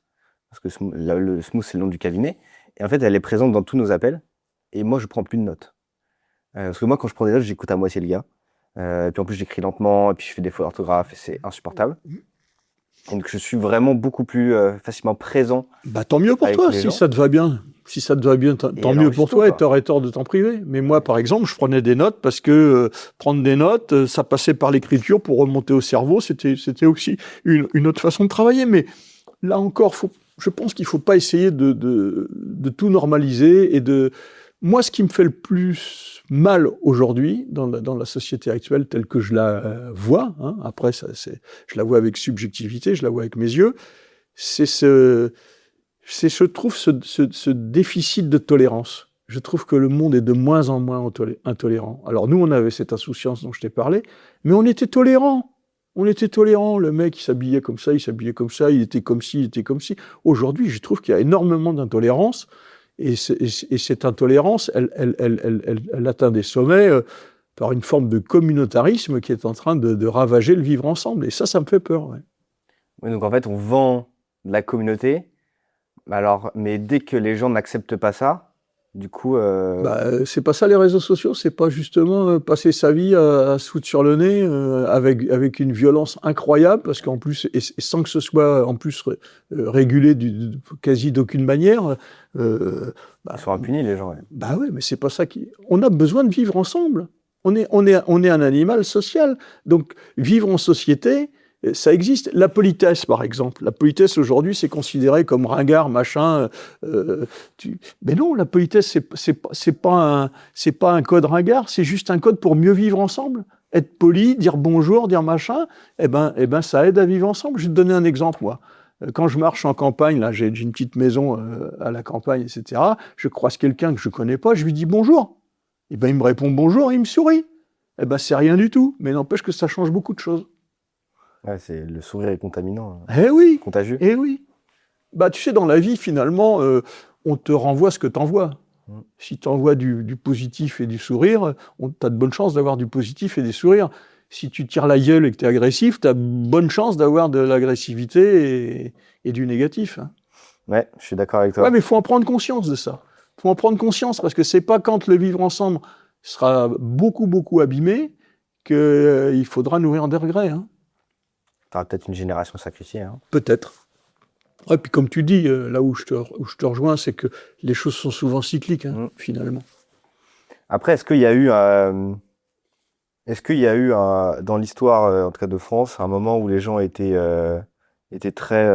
S1: parce que le Smooth, c'est le nom du cabinet. Et en fait, elle est présente dans tous nos appels. Et moi, je prends plus de notes. Parce que moi, quand je prends des notes, j'écoute à moitié le gars. Et puis en plus, j'écris lentement, et puis je fais des fautes d'orthographe, et c'est insupportable. Donc, je suis vraiment beaucoup plus facilement présent.
S2: Bah, tant mieux pour toi, si ça te va bien. Si ça te va bien, tant mieux pour toi, et t'aurais tort de t'en priver. Mais moi, par exemple, je prenais des notes parce que prendre des notes, ça passait par l'écriture pour remonter au cerveau. C'était aussi une autre façon de travailler. Mais là encore, je pense qu'il ne faut pas essayer de tout normaliser. Moi, ce qui me fait le plus mal aujourd'hui, dans la société actuelle telle que je la vois, hein, après, je la vois avec subjectivité, je la vois avec mes yeux, je trouve ce déficit de tolérance. Je trouve que le monde est de moins en moins intolérant. Alors nous, on avait cette insouciance dont je t'ai parlé, mais on était tolérants. On était tolérants. Le mec, il s'habillait comme ça, il était comme ci, il était comme ci. Aujourd'hui, je trouve qu'il y a énormément d'intolérance, et cette intolérance, elle atteint des sommets par une forme de communautarisme qui est en train de ravager le vivre ensemble. Et ça me fait peur. Ouais.
S1: Oui, donc en fait, on vend de la communauté. Alors, mais dès que les gens n'acceptent pas ça, du coup...
S2: c'est pas ça les réseaux sociaux, c'est pas justement passer sa vie à se foutre sur le nez avec une violence incroyable, parce qu'en plus, et sans que ce soit en plus régulé quasi d'aucune manière...
S1: ils sont impunis, les gens. Ouais.
S2: Bah ouais, mais c'est pas ça qui... On a besoin de vivre ensemble. On est un animal social. Donc, vivre en société... Ça existe. La politesse, par exemple. La politesse, aujourd'hui, c'est considéré comme ringard, machin. Mais non, la politesse, c'est pas un code ringard, c'est juste un code pour mieux vivre ensemble. Être poli, dire bonjour, dire machin, eh ben, ça aide à vivre ensemble. Je vais te donner un exemple, moi. Quand je marche en campagne, là, j'ai une petite maison à la campagne, etc. Je croise quelqu'un que je connais pas, je lui dis bonjour. Eh ben, il me répond bonjour, il me sourit. Eh ben, c'est rien du tout. Mais n'empêche que ça change beaucoup de choses.
S1: Ouais, le sourire est contaminant.
S2: Eh oui.
S1: Contagieux.
S2: Eh oui. Bah, tu sais, dans la vie, finalement, on te renvoie ce que t'envoies. Si t'envoies du positif et du sourire, t'as de bonnes chances d'avoir du positif et des sourires. Si tu tires la gueule et que t'es agressif, t'as de bonnes chances d'avoir de l'agressivité et du négatif. Hein.
S1: Ouais, je suis d'accord avec toi.
S2: Ouais, mais il faut en prendre conscience de ça. Il faut en prendre conscience, parce que c'est pas quand le vivre ensemble sera beaucoup, beaucoup abîmé qu'il faudra nourrir des regrets. Hein.
S1: Tu auras peut-être une génération sacrifiée. Hein.
S2: Peut-être. Et puis comme tu dis, là où je te rejoins, c'est que les choses sont souvent cycliques, hein, finalement.
S1: Après, est-ce qu'il y a eu dans l'histoire, en tout cas de France, un moment où les gens étaient très...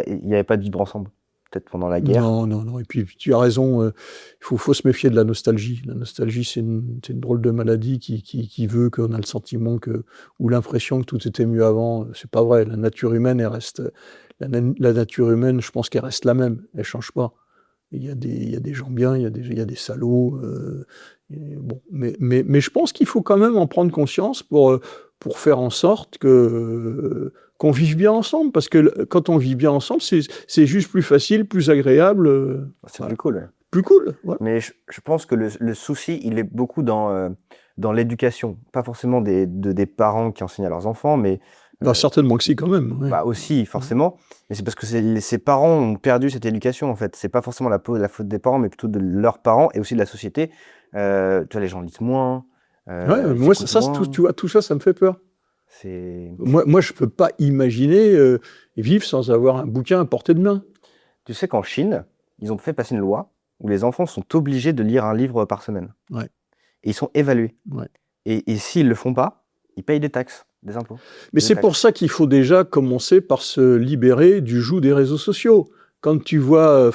S1: il n'y avait pas de vivre ensemble, peut-être pendant la guerre.
S2: Non. Et puis tu as raison, il faut se méfier de la nostalgie. La nostalgie, c'est une drôle de maladie qui veut qu'on a le sentiment ou l'impression que tout était mieux avant. C'est pas vrai. La nature humaine, elle reste... La nature humaine, je pense qu'elle reste la même. Elle change pas. Il y a des gens bien, il y a des salauds. Bon. Mais je pense qu'il faut quand même en prendre conscience pour faire en sorte qu'on vive bien ensemble. Parce que quand on vit bien ensemble, c'est juste plus facile, plus agréable.
S1: C'est plus cool. Ouais.
S2: Plus cool. Voilà.
S1: Mais je pense que le souci, il est beaucoup dans l'éducation. Pas forcément des parents qui enseignent à leurs enfants, mais...
S2: certainement que si, quand même. Ouais.
S1: Bah aussi, forcément. Mais c'est parce que ses parents ont perdu cette éducation, en fait. C'est pas forcément la faute des parents, mais plutôt de leurs parents et aussi de la société. Tu vois, les gens lisent moins.
S2: Moi, tu vois, tout ça, ça me fait peur. Moi, je peux pas imaginer vivre sans avoir un bouquin à portée de main.
S1: Tu sais qu'en Chine, ils ont fait passer une loi où les enfants sont obligés de lire un livre par semaine.
S2: Ouais.
S1: Et ils sont évalués.
S2: Ouais.
S1: Et s'ils le font pas, ils payent des taxes, des impôts.
S2: Mais c'est pour ça qu'il faut déjà commencer par se libérer du joug des réseaux sociaux. Quand tu vois,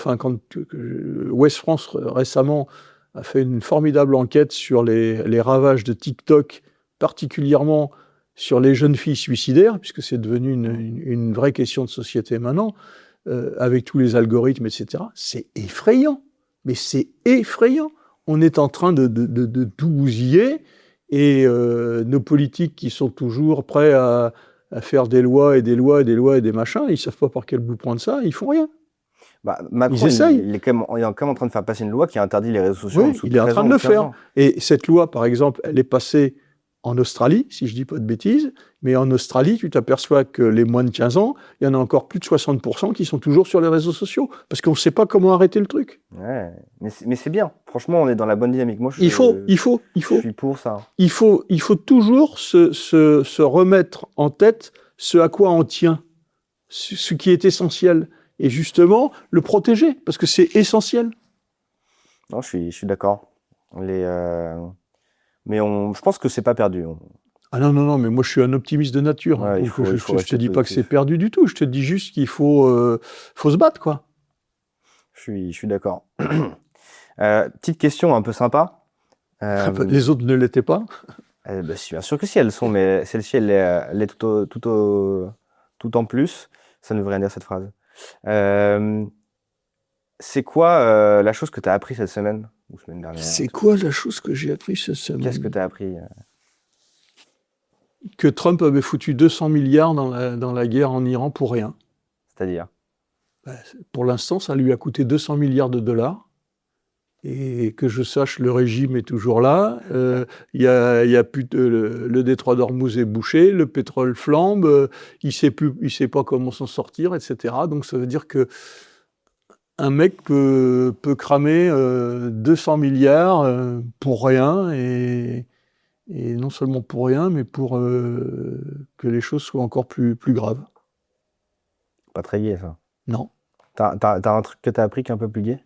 S2: Ouest France récemment a fait une formidable enquête sur les ravages de TikTok, particulièrement sur les jeunes filles suicidaires, puisque c'est devenu une vraie question de société maintenant, avec tous les algorithmes, etc. C'est effrayant. Mais c'est effrayant. On est en train de tout bousiller. Et nos politiques qui sont toujours prêts à faire des lois et des lois et des lois et des machins, ils savent pas par quel bout prendre ça, ils font rien.
S1: Macron,
S2: ils essayent.
S1: Il est quand même en train de faire passer une loi qui interdit les réseaux sociaux.
S2: Oui, il est en train de le faire. Et cette loi, par exemple, elle est passée en Australie, si je dis pas de bêtises, mais en Australie, tu t'aperçois que les moins de 15 ans, il y en a encore plus de 60% qui sont toujours sur les réseaux sociaux, parce qu'on ne sait pas comment arrêter le truc.
S1: Ouais, mais c'est bien. Franchement, on est dans la bonne dynamique. Moi,
S2: il faut.
S1: Je suis pour ça.
S2: Il faut toujours se remettre en tête ce à quoi on tient, ce qui est essentiel, et justement le protéger, parce que c'est essentiel.
S1: Non, je suis d'accord. Mais je pense que c'est pas perdu.
S2: Ah non, mais moi je suis un optimiste de nature.
S1: Ouais,
S2: je te dis pas que c'est perdu du tout. Je te dis juste qu'il faut se battre, quoi.
S1: Je suis d'accord. Petite question un peu sympa.
S2: Les autres ne l'étaient pas.
S1: Je suis bien sûr que si elles sont, mais celle-ci, elle est tout en plus. Ça ne veut rien dire cette phrase. C'est quoi la chose que tu as appris cette semaine ou semaine dernière?
S2: C'est quoi la chose que j'ai appris cette semaine?
S1: Qu'est-ce que tu as appris?
S2: Que Trump avait foutu 200 milliards dans la guerre en Iran pour rien.
S1: C'est-à-dire?
S2: Pour l'instant, ça lui a coûté 200 milliards de dollars. Et que je sache, le régime est toujours là. Il y a plus le détroit d'Ormuz est bouché, le pétrole flambe, il sait pas comment s'en sortir, etc. Donc ça veut dire que un mec peut cramer 200 milliards pour rien, et non seulement pour rien, mais pour que les choses soient encore plus graves.
S1: Pas très gai, ça.
S2: Non.
S1: T'as un truc que t'as appris qui est un peu plus gai?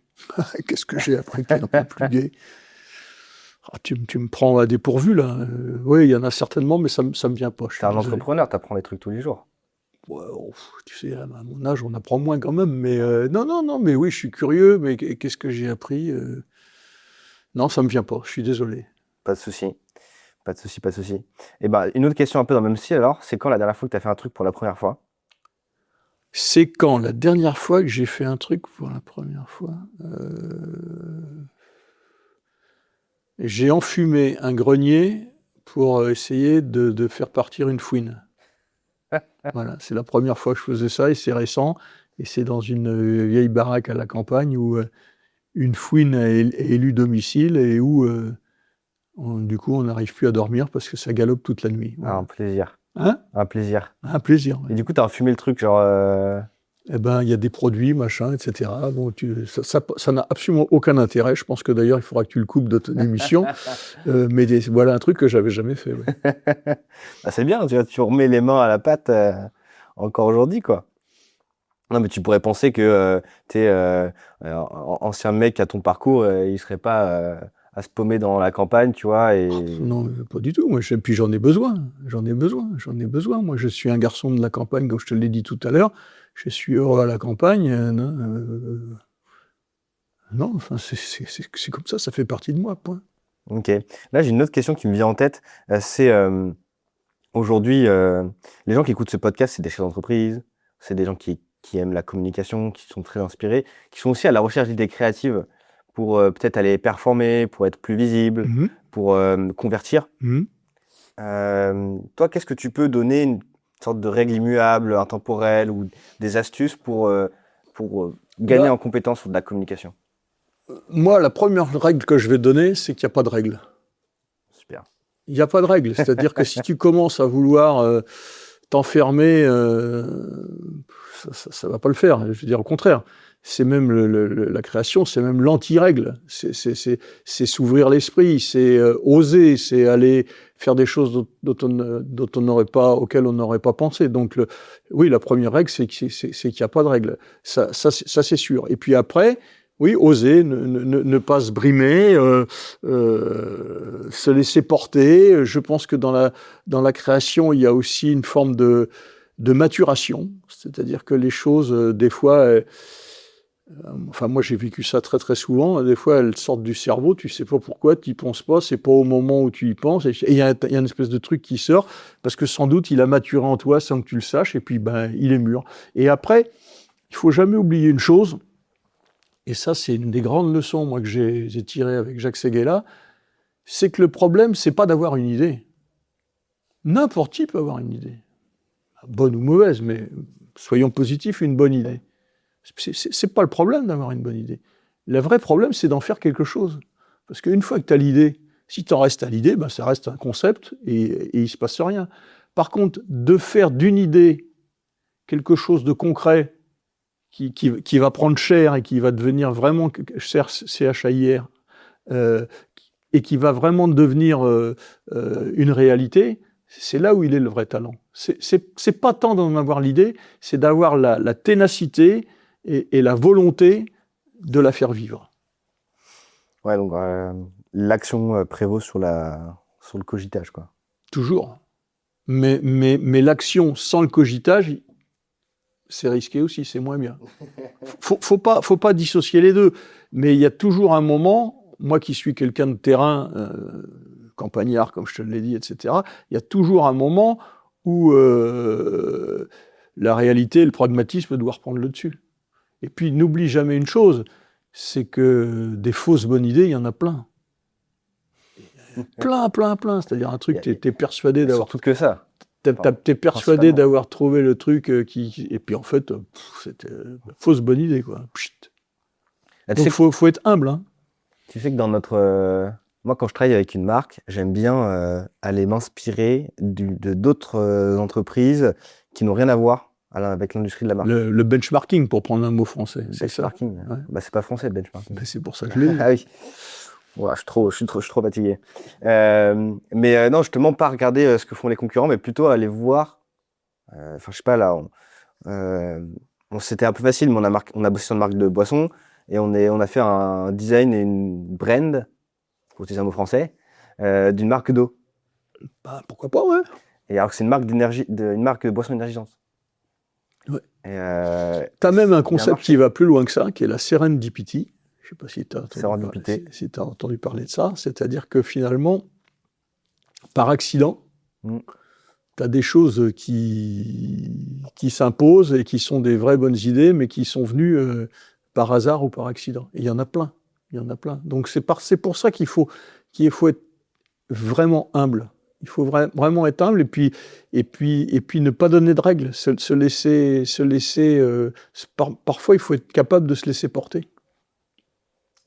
S2: Qu'est-ce que j'ai appris qui est un peu plus gai? Tu me prends à dépourvu, là. Oui, il y en a certainement, mais ça me vient pas.
S1: T'es un entrepreneur, t'apprends des trucs tous les jours.
S2: Ouais, tu sais, à mon âge, on apprend moins quand même. Mais non, mais oui, je suis curieux. Mais qu'est-ce que j'ai appris? Non, ça me vient pas. Je suis désolé.
S1: Pas de souci. Et une autre question un peu dans le même style, alors, c'est quand la dernière fois que t'as fait un truc pour la première fois?
S2: C'est quand la dernière fois que j'ai fait un truc pour la première fois? J'ai enfumé un grenier pour essayer de faire partir une fouine. Voilà, c'est la première fois que je faisais ça, et c'est récent. Et c'est dans une vieille baraque à la campagne où une fouine est élue domicile, et où du coup on n'arrive plus à dormir parce que ça galope toute la nuit. Voilà.
S1: Ah, un plaisir.
S2: Hein?
S1: Un plaisir.
S2: Un plaisir. Ouais.
S1: Et du coup, t'as enfumé le truc, genre...
S2: Eh ben, il y a des produits, machin, etc. Bon, ça n'a absolument aucun intérêt. Je pense que d'ailleurs, il faudra que tu le coupes de ton émission. Mais voilà un truc que j'avais jamais fait. Ouais.
S1: C'est bien, tu remets les mains à la pâte encore aujourd'hui, quoi. Non, mais tu pourrais penser que t'es ancien mec à ton parcours, il serait pas à se paumer dans la campagne, tu vois. Et...
S2: Non, pas du tout. Moi, puis j'en ai besoin. Moi, je suis un garçon de la campagne, comme je te l'ai dit tout à l'heure. Je suis heureux à la campagne. Non, enfin, c'est comme ça fait partie de moi, point.
S1: Ok. Là, j'ai une autre question qui me vient en tête. C'est aujourd'hui, les gens qui écoutent ce podcast, c'est des chefs d'entreprise, c'est des gens qui aiment la communication, qui sont très inspirés, qui sont aussi à la recherche d'idées créatives pour peut-être aller performer, pour être plus visible, pour convertir. Toi, qu'est-ce que tu peux donner, une sorte de règle immuable, intemporelle, ou des astuces pour gagner en compétence sur de la communication?
S2: Moi, la première règle que je vais donner, c'est qu'il n'y a pas de règle.
S1: Super.
S2: Il n'y a pas de règle. C'est-à-dire que si tu commences à vouloir t'enfermer, ça ne va pas le faire. Je veux dire, au contraire. C'est même la création, c'est même l'anti-règle. C'est s'ouvrir l'esprit, c'est oser, c'est aller faire des choses auxquelles on n'aurait pas pensé. Donc, oui, la première règle, c'est qu'il n'y a pas de règle. Ça c'est sûr. Et puis après, Oui, oser, ne pas se brimer, se laisser porter. Je pense que dans la création, il y a aussi une forme de maturation. C'est-à-dire que les choses, des fois, enfin moi j'ai vécu ça très très souvent, des fois elles sortent du cerveau, tu sais pas pourquoi, tu y penses pas, c'est pas au moment où tu y penses, et il y a une espèce de truc qui sort, parce que sans doute il a maturé en toi sans que tu le saches, et puis il est mûr. Et après, il faut jamais oublier une chose, et ça c'est une des grandes leçons moi que j'ai tirées avec Jacques Séguéla, c'est que le problème c'est pas d'avoir une idée. N'importe qui peut avoir une idée, bonne ou mauvaise, mais soyons positifs, une bonne idée. C'est pas le problème d'avoir une bonne idée. Le vrai problème, c'est d'en faire quelque chose. Parce qu'une fois que tu as l'idée, si tu en restes à l'idée, ben ça reste un concept et il se passe rien. Par contre, de faire d'une idée quelque chose de concret qui va prendre chair et qui va devenir vraiment CHAIR et qui va vraiment devenir une réalité, c'est là où il est le vrai talent. C'est pas tant d'en avoir l'idée, c'est d'avoir la ténacité et la volonté de la faire vivre.
S1: Ouais, donc l'action prévaut sur le cogitage, quoi.
S2: Toujours. Mais l'action sans le cogitage, c'est risqué aussi, c'est moins bien. Faut pas dissocier les deux. Mais il y a toujours un moment, moi qui suis quelqu'un de terrain, campagnard, comme je te l'ai dit, etc., il y a toujours un moment où la réalité et le pragmatisme doivent reprendre le dessus. Et puis, n'oublie jamais une chose, c'est que des fausses bonnes idées, il y en a plein. Plein. C'est-à-dire un truc, t'es persuadé d'avoir...
S1: Surtout que ça.
S2: T'es persuadé d'avoir trouvé le truc qui... Et puis en fait, c'était fausse bonne idée, quoi. Donc, faut être humble, hein.
S1: Tu sais que dans notre... Moi, quand je travaille avec une marque, j'aime bien aller m'inspirer de d'autres entreprises qui n'ont rien à voir avec l'industrie de la marque.
S2: Le benchmarking, pour prendre un mot français. C'est ça.
S1: Benchmarking. Ouais. Bah, c'est pas français, le benchmarking.
S2: C'est pour ça que je l'ai dit.
S1: Ah oui. Ouais, je suis trop fatigué. Mais non, justement, pas regarder ce que font les concurrents, mais plutôt aller voir. Enfin, je sais pas, là, c'était un peu facile, mais on a bossé sur une marque de boisson et on a fait un design et une brand, pour utiliser un mot français, d'une marque d'eau.
S2: Bah, pourquoi pas, ouais.
S1: Et alors que c'est une marque une marque de boisson énergisante.
S2: Ouais. T'as même un concept qui va plus loin que ça, qui est la Serendipity. Je ne sais pas si tu as entendu parler de ça. C'est-à-dire que finalement, par accident, tu as des choses qui s'imposent et qui sont des vraies bonnes idées, mais qui sont venues par hasard ou par accident. Et il y en a plein. Donc c'est pour ça qu'il faut être vraiment humble. Il faut vraiment être humble et puis ne pas donner de règles, se laisser parfois il faut être capable de se laisser porter.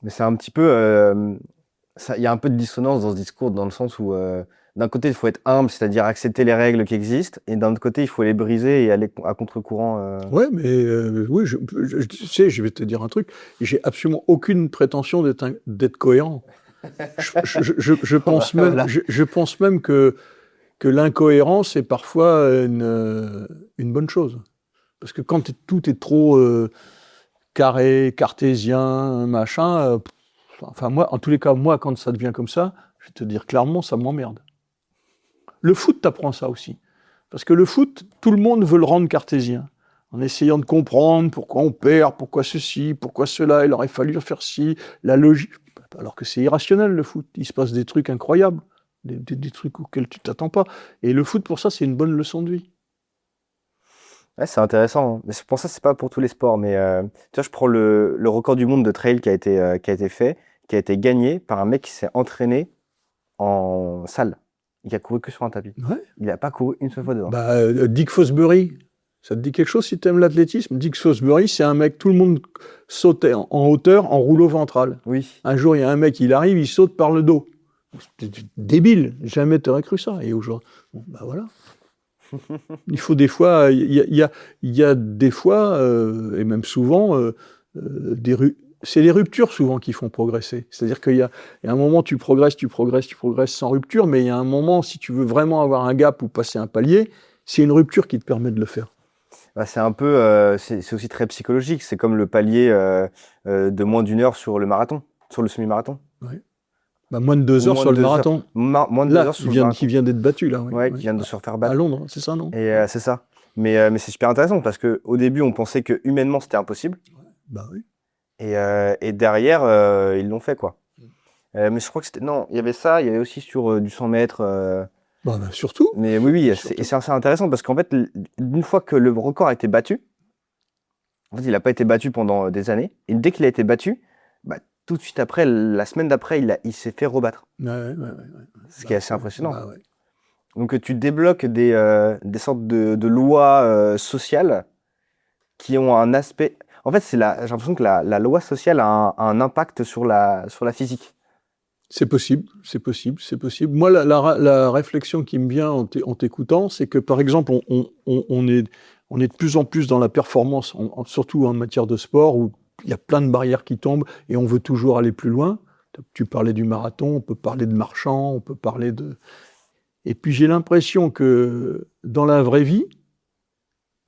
S1: Mais c'est un petit peu il y a un peu de dissonance dans ce discours, dans le sens où d'un côté il faut être humble, c'est-à-dire accepter les règles qui existent, et d'un autre côté il faut les briser et aller à contre-courant.
S2: Ouais, mais oui, tu sais, je vais te dire un truc, j'ai absolument aucune prétention d'être cohérent. Je pense même, voilà. je pense même que l'incohérence est parfois une bonne chose. Parce que quand tout est trop carré, cartésien, machin, enfin moi, en tous les cas, moi, quand ça devient comme ça, je vais te dire clairement, ça m'emmerde. Le foot t'apprend ça aussi. Parce que le foot, tout le monde veut le rendre cartésien. En essayant de comprendre pourquoi on perd, pourquoi ceci, pourquoi cela, il aurait fallu faire ci, la logique. Alors que c'est irrationnel, le foot. Il se passe des trucs incroyables, des trucs auxquels tu t'attends pas. Et le foot, pour ça, c'est une bonne leçon de vie.
S1: Ouais, c'est intéressant. Mais pour ça, c'est pas pour tous les sports. Mais tu vois, je prends le record du monde de trail qui a été fait, qui a été gagné par un mec qui s'est entraîné en salle. Il a couru que sur un tapis.
S2: Ouais.
S1: Il n'a pas couru une seule fois dedans.
S2: Dick Fosbury, ça te dit quelque chose si tu aimes l'athlétisme? Dick Fosbury, c'est un mec, tout le monde sautait en hauteur en rouleau ventral.
S1: Oui.
S2: Un jour, il y a un mec, il arrive, il saute par le dos. C'était débile, jamais t'aurais cru ça. Et aujourd'hui, bon, bah voilà. Il faut des fois, il y a des fois, et même souvent, c'est les ruptures souvent qui font progresser. C'est-à-dire qu'il y a un moment, tu progresses sans rupture, mais il y a un moment, si tu veux vraiment avoir un gap ou passer un palier, c'est une rupture qui te permet de le faire.
S1: Bah, c'est un peu, c'est aussi très psychologique. C'est comme le palier de moins d'1 heure sur le marathon, sur le semi-marathon.
S2: Ouais. Bah, moins de 2
S1: Ou
S2: heures
S1: moins
S2: sur
S1: de
S2: le
S1: 2 heures.
S2: marathon.
S1: Moins de 2
S2: Là,
S1: heures sur le
S2: qui
S1: marathon.
S2: vient d'être battu, là. Oui,
S1: Ouais,
S2: oui.
S1: qui vient de se faire
S2: À
S1: battre.
S2: Londres, c'est ça, non?
S1: Et c'est ça. Mais c'est super intéressant parce qu'au début, on pensait que humainement, c'était impossible.
S2: Bah oui.
S1: Et derrière, ils l'ont fait, quoi. Mais je crois que c'était. Non, il y avait ça, il y avait aussi sur du 100 mètres.
S2: Bah, surtout.
S1: Mais oui,
S2: Surtout.
S1: et c'est assez intéressant parce qu'en fait, une fois que le record a été battu, en fait, il n'a pas été battu pendant des années. Et dès qu'il a été battu, bah, tout de suite après, la semaine d'après, il s'est fait rebattre.
S2: Ouais.
S1: Ce qui est assez impressionnant.
S2: Bah, ouais.
S1: Donc tu débloques des sortes de lois sociales qui ont un aspect. En fait, j'ai l'impression que la loi sociale a un impact sur la physique.
S2: C'est possible. Moi, la réflexion qui me vient en t'écoutant, c'est que, par exemple, on est de plus en plus dans la performance, surtout en matière de sport, où il y a plein de barrières qui tombent et on veut toujours aller plus loin. Tu parlais du marathon, on peut parler de marchand, on peut parler de... Et puis j'ai l'impression que dans la vraie vie,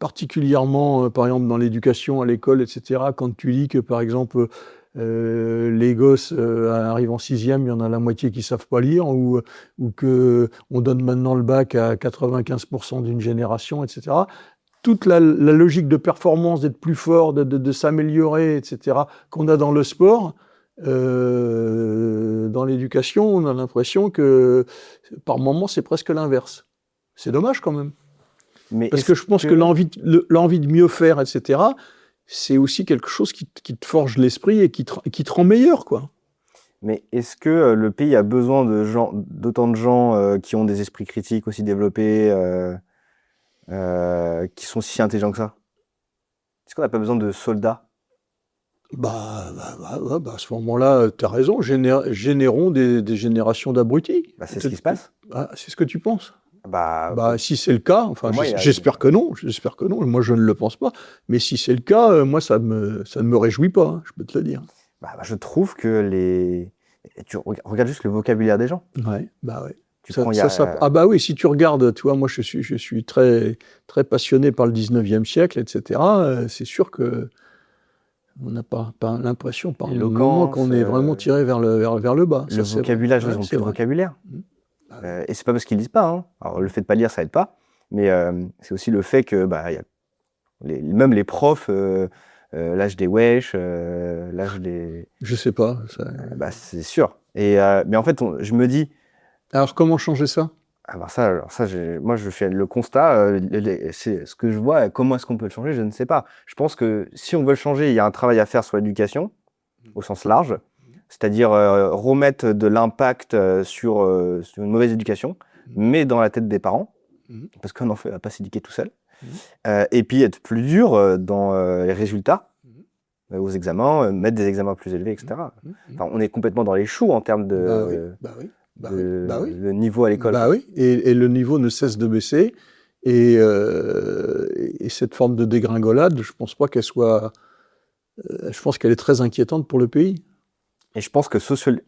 S2: particulièrement, par exemple, dans l'éducation, à l'école, etc., quand tu dis que, par exemple, les gosses arrivent en 6e, il y en a la moitié qui savent pas lire, ou que on donne maintenant le bac à 95% d'une génération, etc. Toute la logique de performance, d'être plus fort, de s'améliorer, etc., qu'on a dans le sport, dans l'éducation, on a l'impression que par moments c'est presque l'inverse. C'est dommage quand même.
S1: Mais
S2: Parce que je pense que l'envie de mieux faire, etc., c'est aussi quelque chose qui te forge l'esprit et qui te rend meilleur, quoi.
S1: Mais est-ce que le pays a besoin d'autant de gens qui ont des esprits critiques aussi développés, qui sont si intelligents que ça? Est-ce qu'on n'a pas besoin de soldats?
S2: À ce moment-là, tu as raison, générons des générations d'abrutis.
S1: Bah, c'est ce qui se passe.
S2: Ah, c'est ce que tu penses?
S1: Bah,
S2: Si c'est le cas, enfin,
S1: moi,
S2: j'espère que non, et moi je ne le pense pas, mais si c'est le cas, moi ça ne me réjouit pas, hein, je peux te le dire.
S1: je trouve que tu regardes juste le vocabulaire des gens.
S2: Ouais, bah ouais.
S1: Ah
S2: bah oui, si tu regardes, tu vois, moi je suis très, très passionné par le 19e siècle, etc. C'est sûr que on n'a pas l'impression par un moment qu'on est vraiment tiré vers le bas.
S1: Le vocabulaire, ils ont plus de vocabulaire. Et c'est pas parce qu'ils lisent pas. Hein. Alors le fait de pas lire, ça aide pas. Mais c'est aussi le fait que même les profs lâchent des wesh, lâchent des.
S2: Je sais pas.
S1: C'est sûr. Mais en fait, je me dis.
S2: Alors comment changer ça?
S1: Moi je fais le constat. C'est ce que je vois. Comment est-ce qu'on peut le changer? Je ne sais pas. Je pense que si on veut le changer, il y a un travail à faire sur l'éducation au sens large. C'est-à-dire remettre de l'impact sur une mauvaise éducation, mais dans la tête des parents, parce qu'on va pas s'éduquer tout seul. Et puis être plus dur dans les résultats, aux examens, mettre des examens plus élevés, etc. Enfin, on est complètement dans les choux en termes de le niveau à l'école.
S2: Bah oui, et le niveau ne cesse de baisser. Et cette forme de dégringolade, je pense pas qu'elle soit... je pense qu'elle est très inquiétante pour le pays.
S1: Et je pense que sociologie,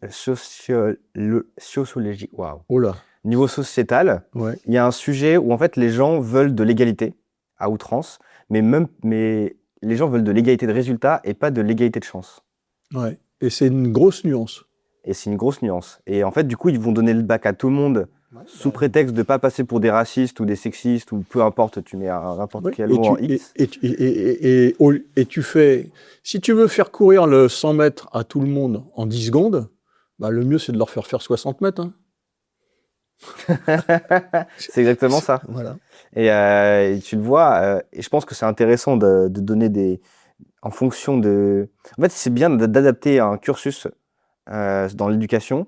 S1: waouh.
S2: Oh là.
S1: Niveau sociétal, il y a un sujet où en fait les gens veulent de l'égalité à outrance, mais les gens veulent de l'égalité de résultats et pas de l'égalité de chance.
S2: Ouais. Et c'est une grosse nuance.
S1: Et en fait, du coup, ils vont donner le bac à tout le monde sous prétexte de ne pas passer pour des racistes ou des sexistes ou peu importe, tu mets n'importe quel mot en X.
S2: Et tu fais... Si tu veux faire courir le 100 mètres à tout le monde en 10 secondes, le mieux, c'est de leur faire 60 mètres. Hein.
S1: C'est exactement ça.
S2: Voilà.
S1: Et tu le vois, et je pense que c'est intéressant de donner en fonction de... En fait, c'est bien d'adapter un cursus dans l'éducation,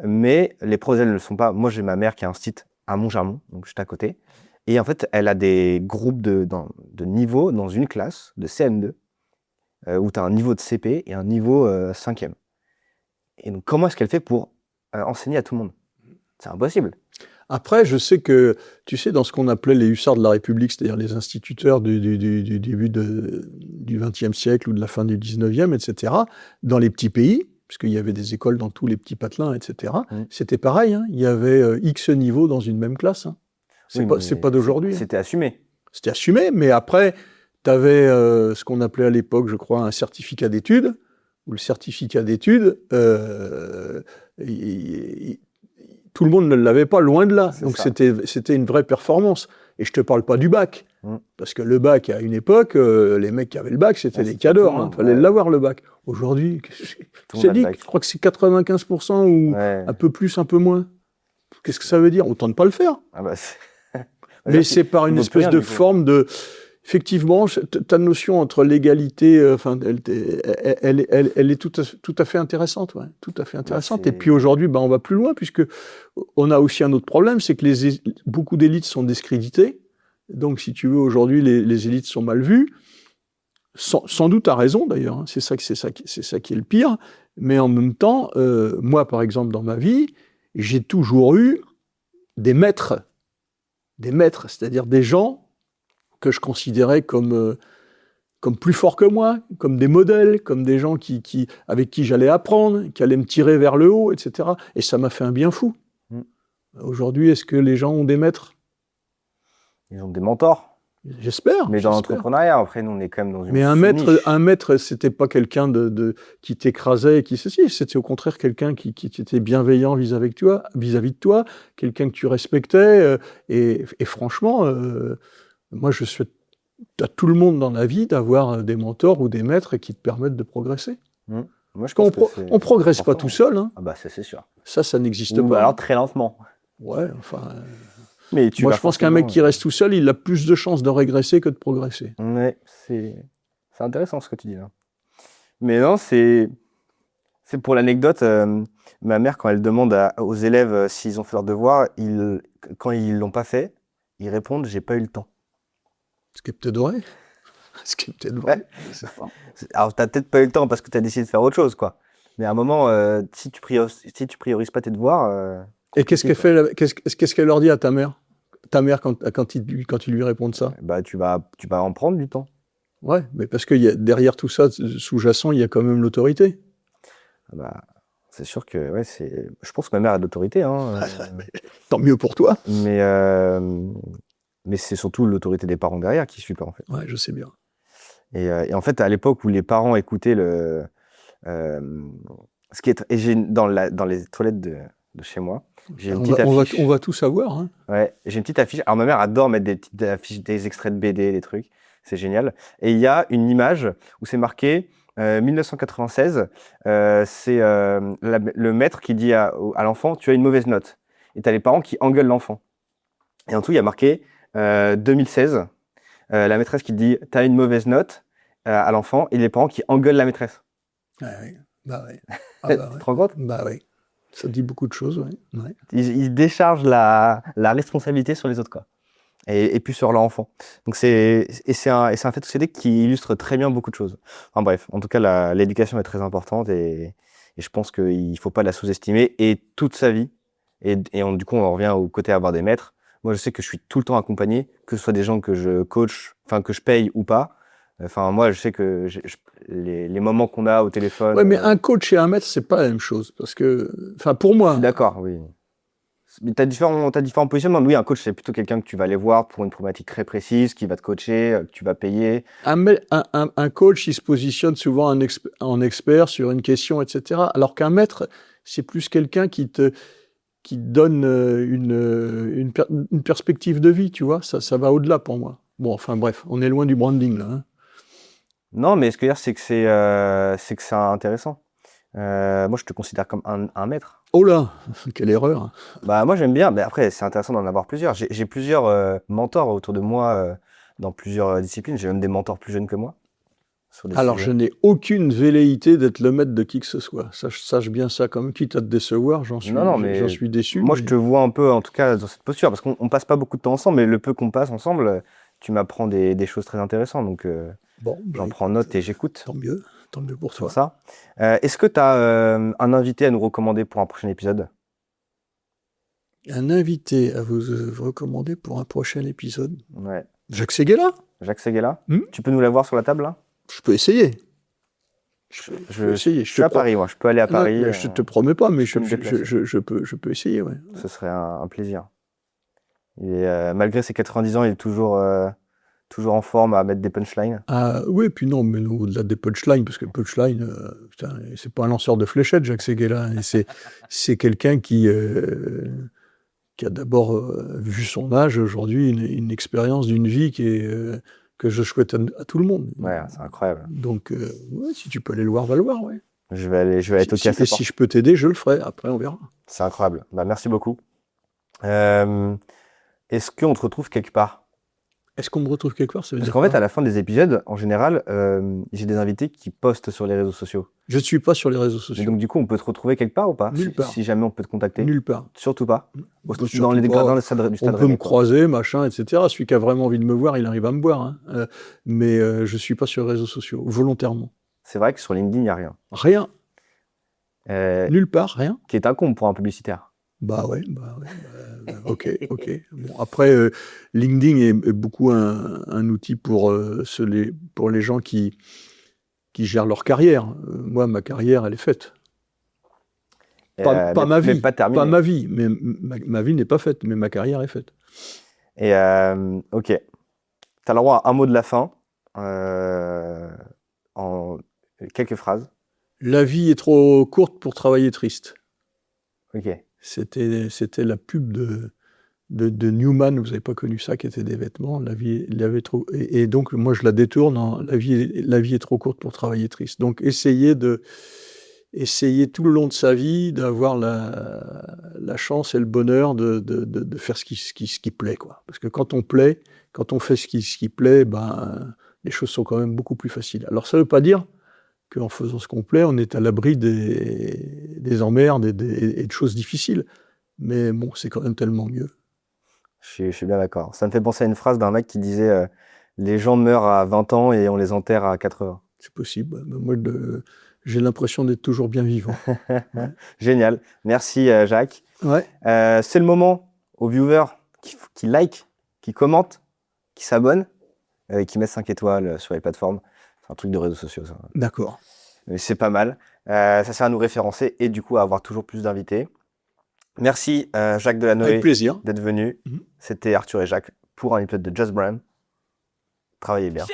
S1: mais les profs, elles ne le sont pas. Moi, j'ai ma mère qui a un site à Montgermont, donc juste à côté. Et en fait, elle a des groupes de niveaux dans une classe de CM2, où tu as un niveau de CP et un niveau 5e. Et donc, comment est-ce qu'elle fait pour enseigner à tout le monde? C'est impossible.
S2: Après, je sais que, tu sais, dans ce qu'on appelait les hussards de la République, c'est-à-dire les instituteurs du début du XXe siècle ou de la fin du XIXe, etc., dans les petits pays, puisqu'il y avait des écoles dans tous les petits patelins, etc., c'était pareil. Hein, il y avait X niveaux dans une même classe. Hein. C'est pas d'aujourd'hui.
S1: C'était assumé.
S2: C'était assumé, mais après, tu avais ce qu'on appelait à l'époque, je crois, un certificat d'études, où le certificat d'études, tout le monde ne l'avait pas, loin de là. Donc c'était une vraie performance. Et je te parle pas du bac. Parce que le bac, à une époque, les mecs qui avaient le bac, c'était des cadors. Il fallait l'avoir, le bac. Aujourd'hui, je crois que c'est 95% ou un peu plus, un peu moins. Qu'est-ce que ça veut dire? Autant ne pas le faire. Mais c'est par une espèce de forme de... Effectivement, ta notion entre l'égalité, elle est tout à fait intéressante, ouais, tout à fait intéressante. Et puis aujourd'hui, on va plus loin, puisque on a aussi un autre problème, c'est que beaucoup d'élites sont discréditées. Donc, si tu veux, aujourd'hui, les élites sont mal vues. Sans doute à raison, d'ailleurs. Hein. C'est ça qui est le pire. Mais en même temps, moi, par exemple, dans ma vie, j'ai toujours eu des maîtres, c'est-à-dire des gens que je considérais comme plus forts que moi, comme des modèles, comme des gens avec qui j'allais apprendre, qui allaient me tirer vers le haut, etc. Et ça m'a fait un bien fou. Aujourd'hui, est-ce que les gens ont des maîtres?
S1: Ils ont des mentors.
S2: J'espère.
S1: Mais dans l'entrepreneuriat, après, nous, on est quand même dans une
S2: Mais un maître, c'était pas quelqu'un qui t'écrasait, c'était au contraire quelqu'un qui était bienveillant vis-à-vis de toi, quelqu'un que tu respectais. Et franchement, moi, je souhaite à tout le monde dans la vie d'avoir des mentors ou des maîtres qui te permettent de progresser.
S1: Moi,
S2: Parce qu'on progresse pas tout seul. Hein.
S1: Ah bah, ça, c'est sûr.
S2: Ça n'existe pas.
S1: Alors, très lentement.
S2: Ouais, enfin...
S1: Mais
S2: moi, je pense qu'un mec qui reste tout seul, il a plus de chances de régresser que de progresser.
S1: Ouais, c'est intéressant ce que tu dis là. Mais non, c'est pour l'anecdote, ma mère, quand elle demande aux élèves s'ils ont fait leur devoir, quand ils l'ont pas fait, ils répondent « j'ai pas eu le temps ».
S2: Ce qui est peut-être vrai. Ce qui est peut-être vrai.
S1: Ouais. Alors, t'as peut-être pas eu le temps parce que t'as décidé de faire autre chose, quoi. Mais à un moment, si tu priorises pas tes devoirs...
S2: Et qu'est-ce qu'elle leur dit à ta mère? Ta mère, quand ils lui répondent ça?
S1: Bah, tu vas en prendre du temps.
S2: Ouais, mais parce que derrière tout ça, sous-jacent, il y a quand même l'autorité.
S1: Bah, c'est sûr que, ouais, je pense que ma mère a de l'autorité. Hein,
S2: tant mieux pour toi.
S1: Mais c'est surtout l'autorité des parents derrière qui suit pas, en fait.
S2: Ouais, je sais bien.
S1: Et en fait, à l'époque où les parents écoutaient dans les toilettes de chez moi, j'ai une petite affiche.
S2: On va tout savoir. Hein.
S1: Ouais, j'ai une petite affiche. Alors, ma mère adore mettre des petites affiches, des extraits de BD, des trucs. C'est génial. Et il y a une image où c'est marqué 1996. C'est le maître qui dit à l'enfant « tu as une mauvaise note ». Et tu as les parents qui engueulent l'enfant. Et en tout, il y a marqué 2016. La maîtresse qui dit « tu as une mauvaise note » à l'enfant et les parents qui engueulent la maîtresse.
S2: Ah oui, bah oui.
S1: Tu te rends compte?
S2: Bah oui. Ça dit beaucoup de choses, oui. Ouais.
S1: Ils déchargent la responsabilité sur les autres, quoi. Et puis sur leur enfant. Donc c'est un fait de société qui illustre très bien beaucoup de choses. Enfin bref, en tout cas, l'éducation est très importante et je pense qu'il ne faut pas la sous-estimer. Et toute sa vie, du coup, on en revient au côté avoir des maîtres. Moi, je sais que je suis tout le temps accompagné, que ce soit des gens que je coach, enfin que je paye ou pas. Enfin, moi, je sais que les moments qu'on a au téléphone...
S2: Ouais, mais un coach et un maître, c'est pas la même chose. Parce que, enfin, pour moi...
S1: D'accord, oui. Mais t'as différents positionnements. Oui, un coach, c'est plutôt quelqu'un que tu vas aller voir pour une problématique très précise, qui va te coacher, que tu vas payer.
S2: Un coach, il se positionne souvent en expert sur une question, etc. Alors qu'un maître, c'est plus quelqu'un qui te donne une perspective de vie, tu vois. Ça va au-delà pour moi. Bon, enfin bref, on est loin du branding, là. Hein.
S1: Non, mais ce que je veux dire, c'est que c'est intéressant. Moi, je te considère comme un maître.
S2: Oh là, quelle erreur.
S1: Bah, moi, j'aime bien. Mais après, c'est intéressant d'en avoir plusieurs. J'ai plusieurs mentors autour de moi dans plusieurs disciplines. J'ai même des mentors plus jeunes que moi.
S2: Alors, je n'ai aucune velléité d'être le maître de qui que ce soit. Sache bien ça, comme quitte à te décevoir, j'en suis déçu.
S1: Moi, je te vois un peu, en tout cas, dans cette posture, parce qu'on passe pas beaucoup de temps ensemble, mais le peu qu'on passe ensemble, tu m'apprends des choses très intéressantes. Donc, j'en prends note et j'écoute.
S2: Tant mieux pour toi.
S1: Ça. Est-ce que tu as un invité à nous recommander pour un prochain épisode?
S2: Un invité à vous recommander pour un prochain épisode?
S1: Ouais.
S2: Jacques Séguéla.
S1: Jacques Séguéla. Tu peux nous l'avoir sur la table, là?
S2: Je peux essayer.
S1: Je suis à Paris, moi. Je peux aller à Paris.
S2: Non, je te promets pas, mais je peux essayer, ouais. Ce
S1: serait un plaisir. Malgré ses 90 ans, il est toujours Toujours en forme à mettre des punchlines.
S2: Ah, oui, puis non, mais au-delà des punchlines, parce que punchline, putain, c'est pas un lanceur de fléchettes, Jacques Séguéla. Et c'est quelqu'un qui a d'abord vu son âge, aujourd'hui, une expérience d'une vie que je souhaite à tout le monde.
S1: Ouais, c'est incroyable.
S2: Donc, ouais, si tu peux aller le voir, va le voir, ouais.
S1: Je vais aller être au café.
S2: Si je peux t'aider, je le ferai. Après, on verra.
S1: C'est incroyable. Bah, merci beaucoup. Est-ce qu'on te retrouve quelque part?
S2: Est-ce qu'on me retrouve quelque part? Ça veut
S1: Parce
S2: dire
S1: qu'en fait,
S2: quoi?
S1: à la fin des épisodes, en général, j'ai des invités qui postent sur les réseaux sociaux.
S2: Je ne suis pas sur les réseaux
S1: Et
S2: sociaux.
S1: donc, du coup, on peut te retrouver quelque part ou pas?
S2: Nulle part.
S1: Si jamais on peut te contacter?
S2: Nulle part.
S1: Surtout pas?
S2: Surtout
S1: Dans les
S2: pas.
S1: gradins du Stade
S2: On peut
S1: Rennais,
S2: me
S1: quoi.
S2: croiser, machin, etc. Celui qui a vraiment envie de me voir, il arrive à me voir. Hein. Mais je ne suis pas sur les réseaux sociaux, volontairement.
S1: C'est vrai que sur LinkedIn, il n'y a rien.
S2: Rien. Nulle part, rien.
S1: Qui est un con pour un publicitaire.
S2: Bah ouais. Ok. Bon, après, LinkedIn est beaucoup un outil pour les gens qui gèrent leur carrière. Moi, ma carrière, elle est faite. Pas ma vie.
S1: Mais pas terminée.
S2: Pas ma vie. Mais ma vie n'est pas faite, mais ma carrière est faite.
S1: Et ok. Tu as le droit à un mot de la fin, en quelques phrases.
S2: La vie est trop courte pour travailler triste.
S1: Ok.
S2: C'était la pub de Newman, vous n'avez pas connu ça, qui était des vêtements. La vie avait trop. Et donc, moi, je la détourne en la vie est trop courte pour travailler triste. Donc, essayer tout le long de sa vie d'avoir la chance et le bonheur de faire ce qui plaît, quoi. Parce que quand on fait ce qui plaît, les choses sont quand même beaucoup plus faciles. Alors, ça ne veut pas dire qu'en faisant ce qu'on plaît, on est à l'abri des emmerdes et de choses difficiles. Mais bon, c'est quand même tellement mieux.
S1: Je suis bien d'accord. Ça me fait penser à une phrase d'un mec qui disait les gens meurent à 20 ans et on les enterre à 80.
S2: C'est possible. Moi, j'ai l'impression d'être toujours bien vivant. Ouais.
S1: Génial. Merci, Jacques.
S2: Ouais.
S1: C'est le moment aux viewers qui like, qui commentent, qui s'abonnent, qui mettent 5 étoiles sur les plateformes. C'est un truc de réseaux sociaux, ça.
S2: D'accord.
S1: Mais c'est pas mal. Ça sert à nous référencer et du coup à avoir toujours plus d'invités. Merci, Jacques Delanoë,
S2: Avec plaisir,
S1: d'être venu.
S2: Mm-hmm.
S1: C'était Arthur et Jacques pour un épisode de Just Brand. Travaillez bien.